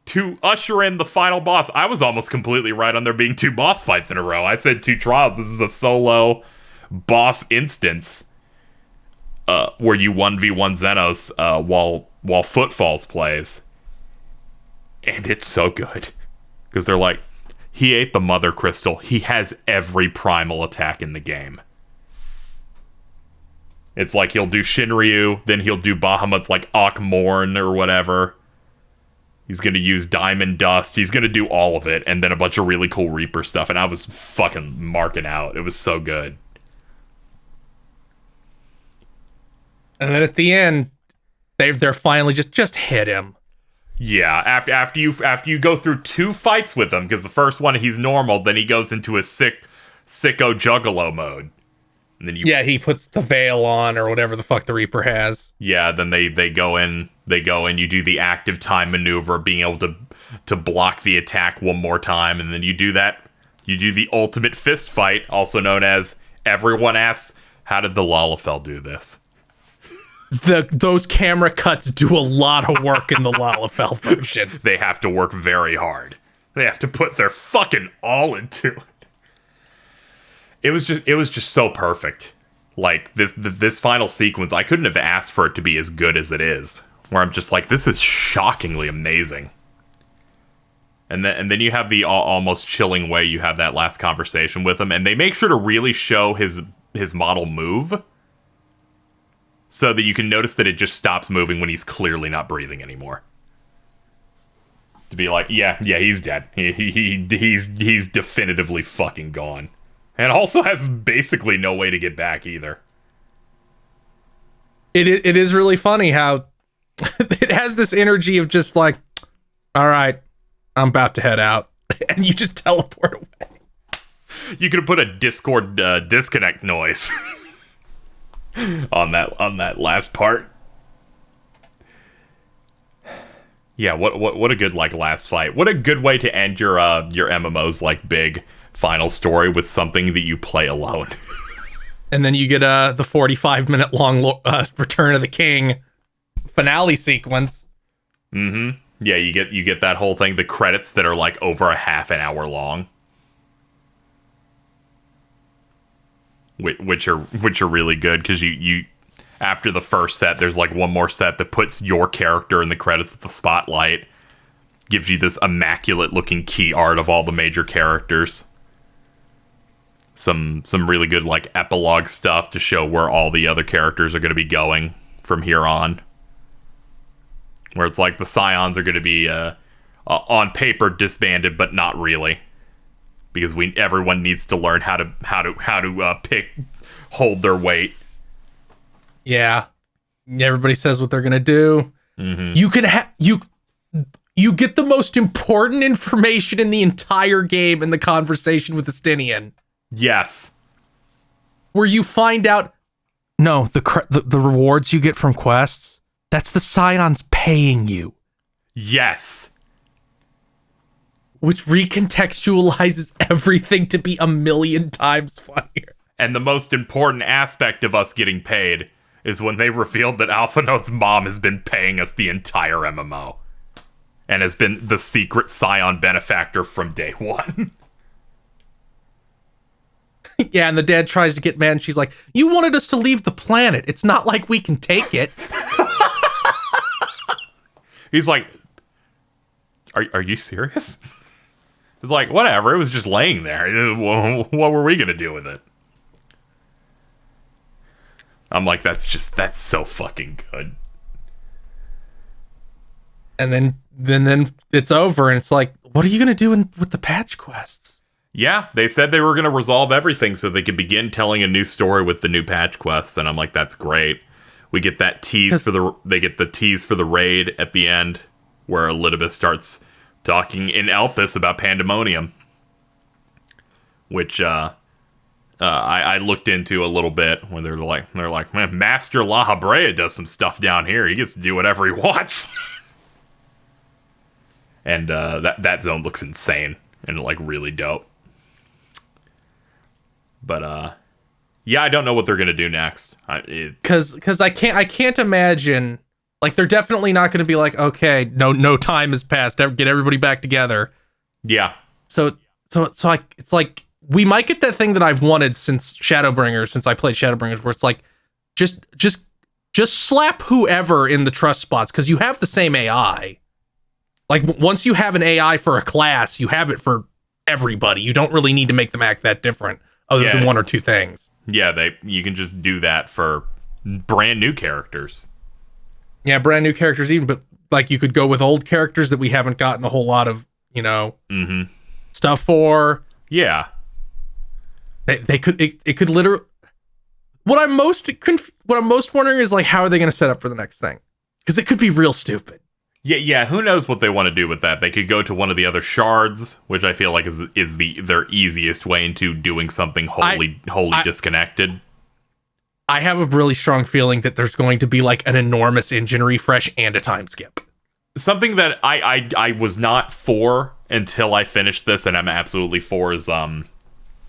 to usher in the final boss. I was almost completely right on there being 2 boss fights in a row. I said 2 trials. This is a solo boss instance where you 1v1 Xenos while Footfalls plays. And it's so good. Because they're like, he ate the Mother Crystal. He has every primal attack in the game. It's like he'll do Shinryu, then he'll do Bahamut's like Akmorn or whatever. He's going to use Diamond Dust. He's going to do all of it, and then a bunch of really cool Reaper stuff. And I was fucking marking out. It was so good. And then at the end, they're finally just hit him. Yeah, after you go through 2 fights with him, because the first one he's normal, then he goes into a sicko juggalo mode. And then he puts the veil on or whatever the fuck the Reaper has. Yeah, then they go in, you do the active time maneuver, being able to block the attack one more time, and then you do the ultimate fist fight, also known as everyone asks, how did the Lalafell do this? Those camera cuts do a lot of work in the Lalafell version. They have to work very hard. They have to put their fucking all into it. It was just so perfect. Like this final sequence, I couldn't have asked for it to be as good as it is. Where I'm just like, this is shockingly amazing. And then you have the almost chilling way you have that last conversation with him, and they make sure to really show his model move, so that you can notice that it just stops moving when he's clearly not breathing anymore. To be like, yeah, he's dead. He's definitively fucking gone. And also has basically no way to get back either. It is really funny how it has this energy of just like, all right, I'm about to head out. And you just teleport away. You could have put a Discord disconnect noise on that last part. Yeah, what a good like last fight. What a good way to end your MMO's like big final story with something that you play alone. And then you get the 45-minute long Return of the King finale sequence. Mm-hmm. Yeah, you get that whole thing, the credits that are like over a half an hour long. Which are really good, because you after the first set, there's like one more set that puts your character in the credits with the spotlight, gives you this immaculate looking key art of all the major characters. Some really good like epilogue stuff to show where all the other characters are going to be going from here on. Where it's like the Scions are going to be on paper disbanded, but not really, because everyone needs to learn how to hold their weight. Yeah, everybody says what they're going to do. Mm-hmm. You can you get the most important information in the entire game in the conversation with Astinian. Yes. Where you find out, no, the rewards you get from quests, that's the Scions paying you. Yes. Which recontextualizes everything to be 1,000,000 times funnier. And the most important aspect of us getting paid is when they revealed that Alpha Note's mom has been paying us the entire MMO. And has been the secret Scion benefactor from day one. Yeah, and the dad tries to get mad, and she's like, you wanted us to leave the planet. It's not like we can take it. He's like, are you serious? It's like, whatever, it was just laying there. What were we going to do with it? I'm like, that's so fucking good. And then it's over, and it's like, what are you going to do with the patch quests? Yeah, they said they were going to resolve everything so they could begin telling a new story with the new patch quests, and I'm like, that's great. We get that tease they get the tease for the raid at the end, where Elizabeth starts talking in Elpis about Pandemonium, which I looked into a little bit, when they're like, man, Master La Habrea does some stuff down here. He gets to do whatever he wants. And that zone looks insane and like really dope. But yeah, I don't know what they're gonna do next. Because I can't imagine, like, they're definitely not gonna be like, okay, no time has passed, get everybody back together. Yeah. So it's like we might get that thing that I've wanted since Shadowbringers, since I played Shadowbringers, where it's like just slap whoever in the trust spots, because you have the same AI. Like, once you have an AI for a class, you have it for everybody. You don't really need to make them act that different, other than one or two things. Yeah, you can just do that for brand new characters. Yeah, brand new characters even, but like you could go with old characters that we haven't gotten a whole lot of, stuff for. Yeah. They could it could literally. What I'm most wondering is like, how are they going to set up for the next thing? Because it could be real stupid. Yeah. Who knows what they want to do with that? They could go to one of the other shards, which I feel like is their easiest way into doing something wholly disconnected. I have a really strong feeling that there's going to be like an enormous engine refresh and a time skip. Something that I was not for until I finished this, and I'm absolutely for, is the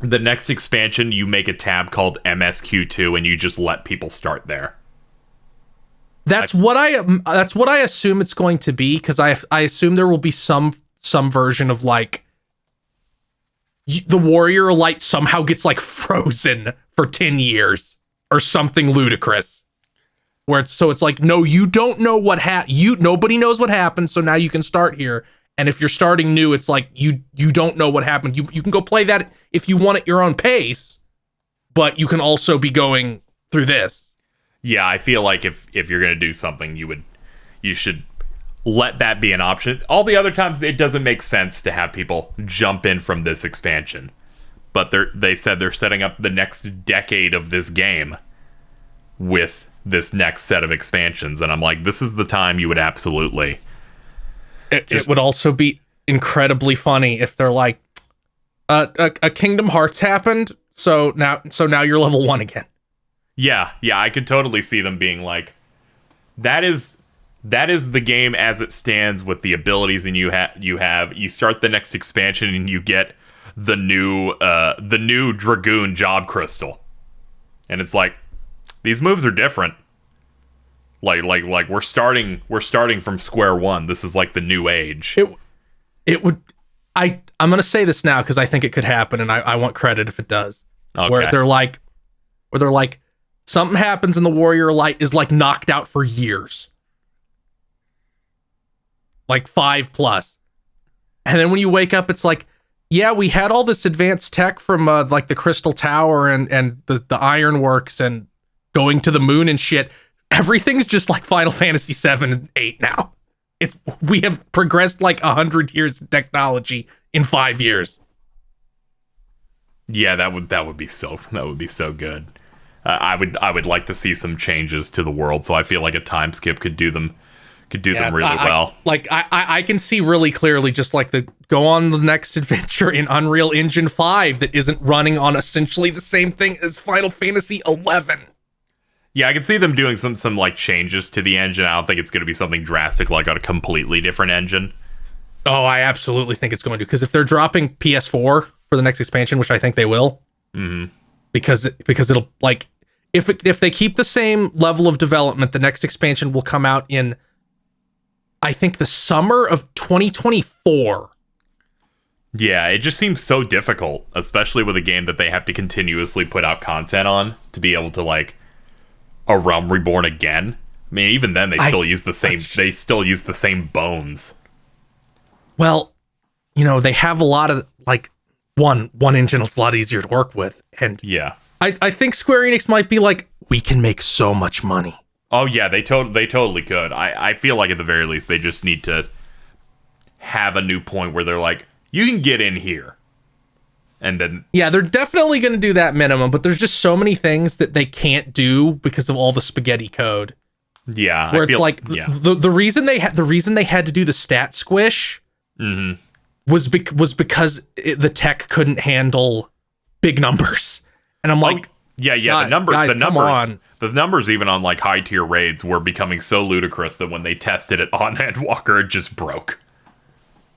next expansion. You make a tab called MSQ2, and you just let people start there. That's what I assume it's going to be, because I assume there will be some version of like the warrior light somehow gets like frozen for 10 years. Or something ludicrous, where it's like, no, you don't know what nobody knows what happened, so now you can start here. And if you're starting new, it's like you don't know what happened. You can go play that if you want at your own pace, but you can also be going through this. Yeah, I feel like if you're gonna do something, you should let that be an option. All the other times, it doesn't make sense to have people jump in from this expansion. But they said they're setting up the next decade of this game with this next set of expansions. And I'm like, this is the time you would absolutely... It would also be incredibly funny if they're like, a Kingdom Hearts happened, so now you're level 1 again. Yeah, I could totally see them being like, that is the game as it stands with the abilities and you start the next expansion and you get the new Dragoon Job Crystal, and it's like, these moves are different. Like we're starting from square one. This is like the new age. It would. I'm gonna say this now because I think it could happen, and I want credit if it does. Okay. Where they're like, something happens and the warrior light is like knocked out for years, like 5+, and then when you wake up, it's like, yeah, we had all this advanced tech from like the Crystal Tower and the Ironworks and going to the moon and shit. Everything's just like Final Fantasy VII and 8 now. We have progressed like 100 years in technology in 5 years. Yeah, that would be so good. I would like to see some changes to the world, so I feel like a time skip could do them really well. I can see really clearly just like go on the next adventure in Unreal Engine 5 that isn't running on essentially the same thing as Final Fantasy XI. Yeah, I can see them doing some like changes to the engine. I don't think it's going to be something drastic like on a completely different engine. Oh, I absolutely think it's going to, because if they're dropping PS4 for the next expansion, which I think they will, because it'll like, if they keep the same level of development, the next expansion will come out in, I think, the summer of 2024. Yeah, it just seems so difficult, especially with a game that they have to continuously put out content on, to be able to like a Realm Reborn again. I mean, even then they still use the same bones. Well, they have a lot of like one engine is a lot easier to work with, and yeah, I think Square Enix might be like, we can make so much money. Oh yeah, they totally could. I feel like at the very least they just need to have a new point where they're like, you can get in here. And then yeah, they're definitely going to do that minimum, but there's just so many things that they can't do because of all the spaghetti code. Yeah, where it's like the reason they had to do the stat squish was because the tech couldn't handle big numbers. And I'm like, the numbers even on like high tier raids were becoming so ludicrous that when they tested it on Endwalker, it just broke.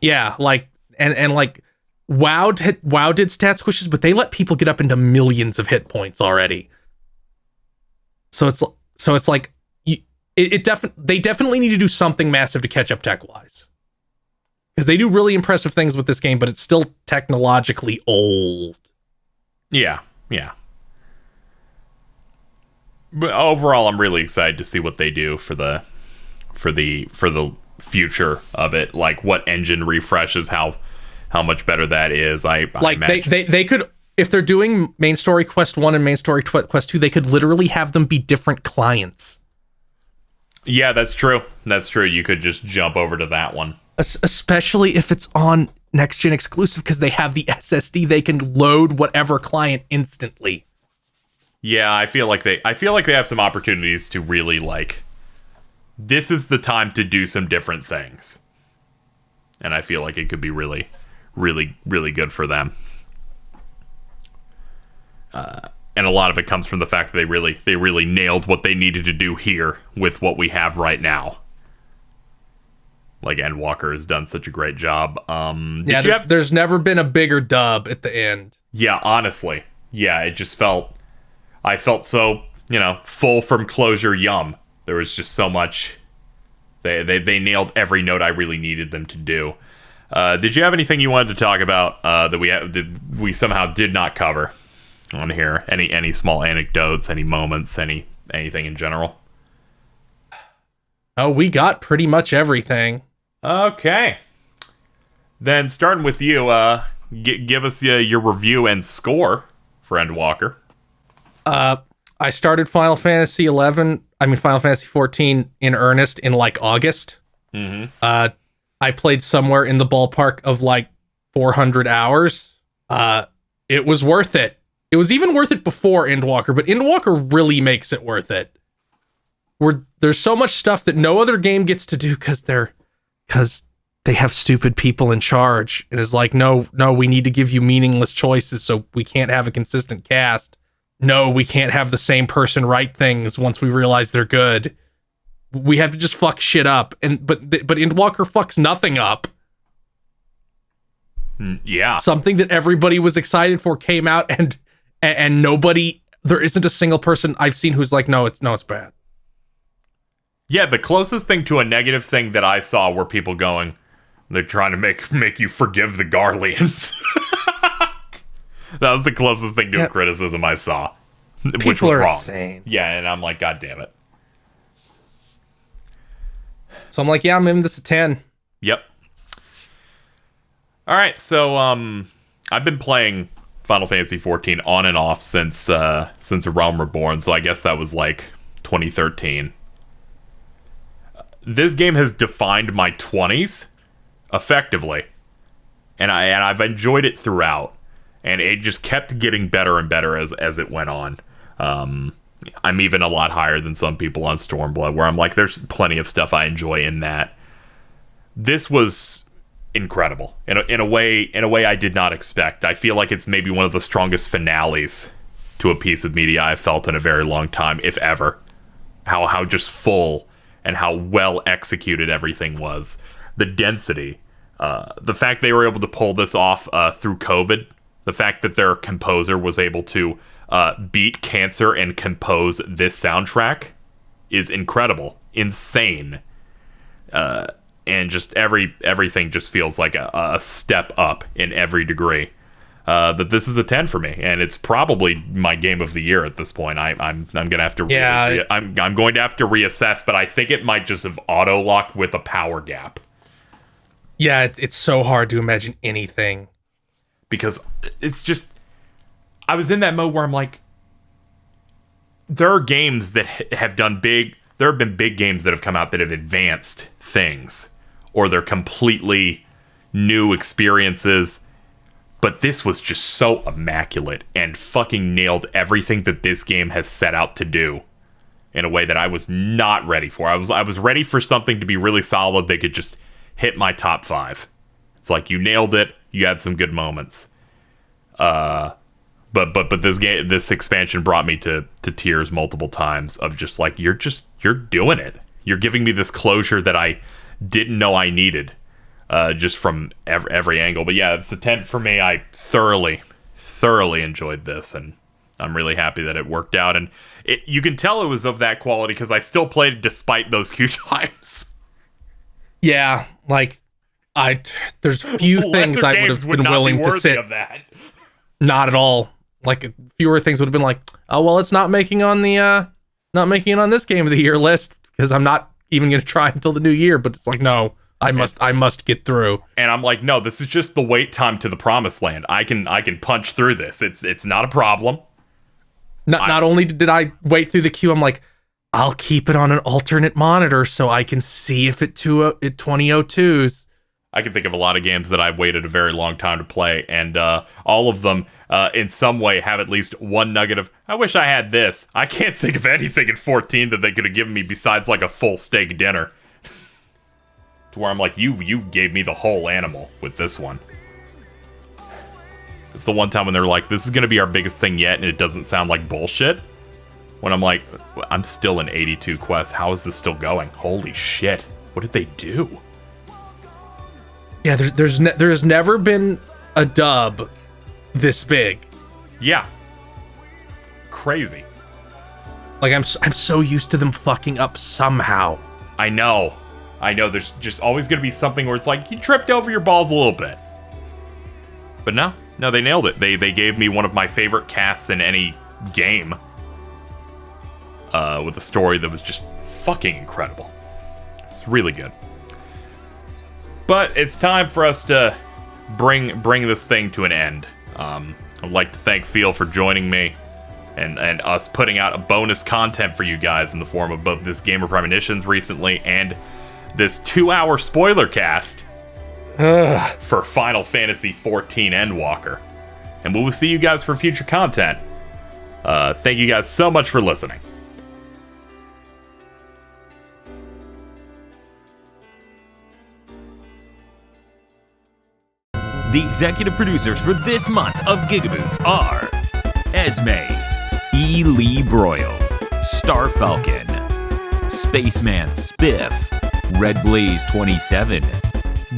Yeah, like and like WoW did stat squishes, but they let people get up into millions of hit points already. So it's like they definitely need to do something massive to catch up tech wise, because they do really impressive things with this game, but it's still technologically old. Yeah. But overall, I'm really excited to see what they do for the future of it. Like what engine refreshes, how much better that is. I imagine. they could if they're doing main story quest 1 and main story quest 2, they could literally have them be different clients. Yeah, that's true. That's true. You could just jump over to that one. Especially if it's on next gen exclusive, because they have the SSD, they can load whatever client instantly. Yeah, I feel like they have some opportunities to really like, this is the time to do some different things. And I feel like it could be really, really, really good for them. And a lot of it comes from the fact that they really nailed what they needed to do here with what we have right now. Like, Endwalker has done such a great job. There's never been a bigger dub at the end. Yeah, honestly. Yeah, it just I felt so, full from closure. Yum. There was just so much. They nailed every note I really needed them to do. Did you have anything you wanted to talk about that we somehow did not cover on here? Any small anecdotes, any moments, anything in general? Oh, we got pretty much everything. Okay. Then starting with you, give us your review and score for Endwalker. I started Final Fantasy XIV in earnest in like August. Mm-hmm. I played somewhere in the ballpark of like 400 hours. It was worth it. It was even worth it before Endwalker, but Endwalker really makes it worth it. There's so much stuff that no other game gets to do because they have stupid people in charge. It is like, no, we need to give you meaningless choices, so we can't have a consistent cast. No, we can't have the same person write things once we realize they're good. We have to just fuck shit up. But Endwalker fucks nothing up. Yeah. Something that everybody was excited for came out and nobody, there isn't a single person I've seen who's like, no, it's bad. Yeah, the closest thing to a negative thing that I saw were people going, they're trying to make you forgive the Garleans. That was the closest thing to a criticism I saw, which was wrong. Insane. Yeah, and I'm like, God damn it. So I'm like, yeah, I'm giving this a 10. Yep. All right, so I've been playing Final Fantasy XIV on and off since A Realm Reborn, so I guess that was like 2013. This game has defined my 20s effectively, and I've enjoyed it throughout. And it just kept getting better and better as it went on. I'm even a lot higher than some people on Stormblood, where I'm like, there's plenty of stuff I enjoy in that. This was incredible in a way I did not expect. I feel like it's maybe one of the strongest finales to a piece of media I've felt in a very long time, if ever. How just full and how well executed everything was. The density, the fact they were able to pull this off through COVID. The fact that their composer was able to beat cancer and compose this soundtrack is incredible, insane, and just everything just feels like a step up in every degree. That this is a 10 for me, and it's probably my game of the year at this point. I'm gonna have to I'm going to have to reassess, but I think it might just have auto locked with a power gap. Yeah, it's so hard to imagine anything. Because it's just, I was in that mode where I'm like, there are games that have done there have been big games that have come out that have advanced things, or they're completely new experiences, but this was just so immaculate and fucking nailed everything that this game has set out to do in a way that I was not ready for. I was ready for something to be really solid that could just hit my top 5. It's like, you nailed it. You had some good moments. But this expansion brought me to tears multiple times of just like, you're doing it. You're giving me this closure that I didn't know I needed, just from every angle. But yeah, it's a 10 for me. I thoroughly enjoyed this, and I'm really happy that it worked out. And you can tell it was of that quality because I still played it despite those queue times. Yeah, like, there's few things I would have been willing to sit. Of that. Not at all. Like, fewer things would have been like, oh well, it's not making it on this game of the year list because I'm not even going to try until the new year. But it's like, no, I must get through. And I'm like, no, this is just the wait time to the promised land. I can punch through this. It's not a problem. Not only did I wait through the queue, I'm like, I'll keep it on an alternate monitor so I can see if it 2002s. I can think of a lot of games that I've waited a very long time to play, and all of them, in some way, have at least one nugget of, I wish I had this. I can't think of anything in 14 that they could have given me besides, like, a full steak dinner. To where I'm like, you gave me the whole animal with this one. It's the one time when they're like, this is going to be our biggest thing yet, and it doesn't sound like bullshit. When I'm like, I'm still in 82 quests. How is this still going? Holy shit. What did they do? Yeah, there's never been a dub this big. Yeah. Crazy. Like, I'm so used to them fucking up somehow. I know. There's just always going to be something where it's like, you tripped over your balls a little bit. But no, they nailed it. They gave me one of my favorite casts in any game. With a story that was just fucking incredible. It's really good. But it's time for us to bring this thing to an end. I'd like to thank Phil for joining me and us putting out a bonus content for you guys in the form of both this Gamer Premonitions recently and this 2-hour spoiler cast for Final Fantasy XIV Endwalker. And we will see you guys for future content. Thank you guys so much for listening. The executive producers for this month of GigaBoots are Esme, E. Lee Broyles, Star Falcon, Spaceman Spiff, Red Blaze 27,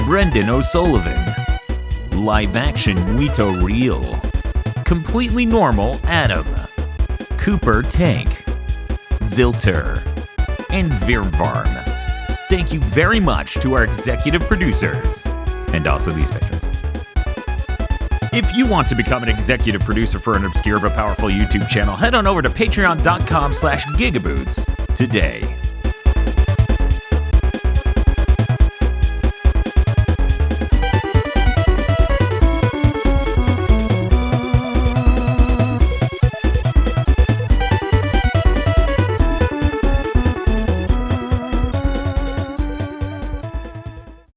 Brendan O'Sullivan, Live Action Muito Real, Completely Normal Adam, Cooper Tank, Zilter, and Virvarm. Thank you very much to our executive producers, and also these patrons. If you want to become an executive producer for an obscure but powerful YouTube channel, head on over to patreon.com/gigaboots today.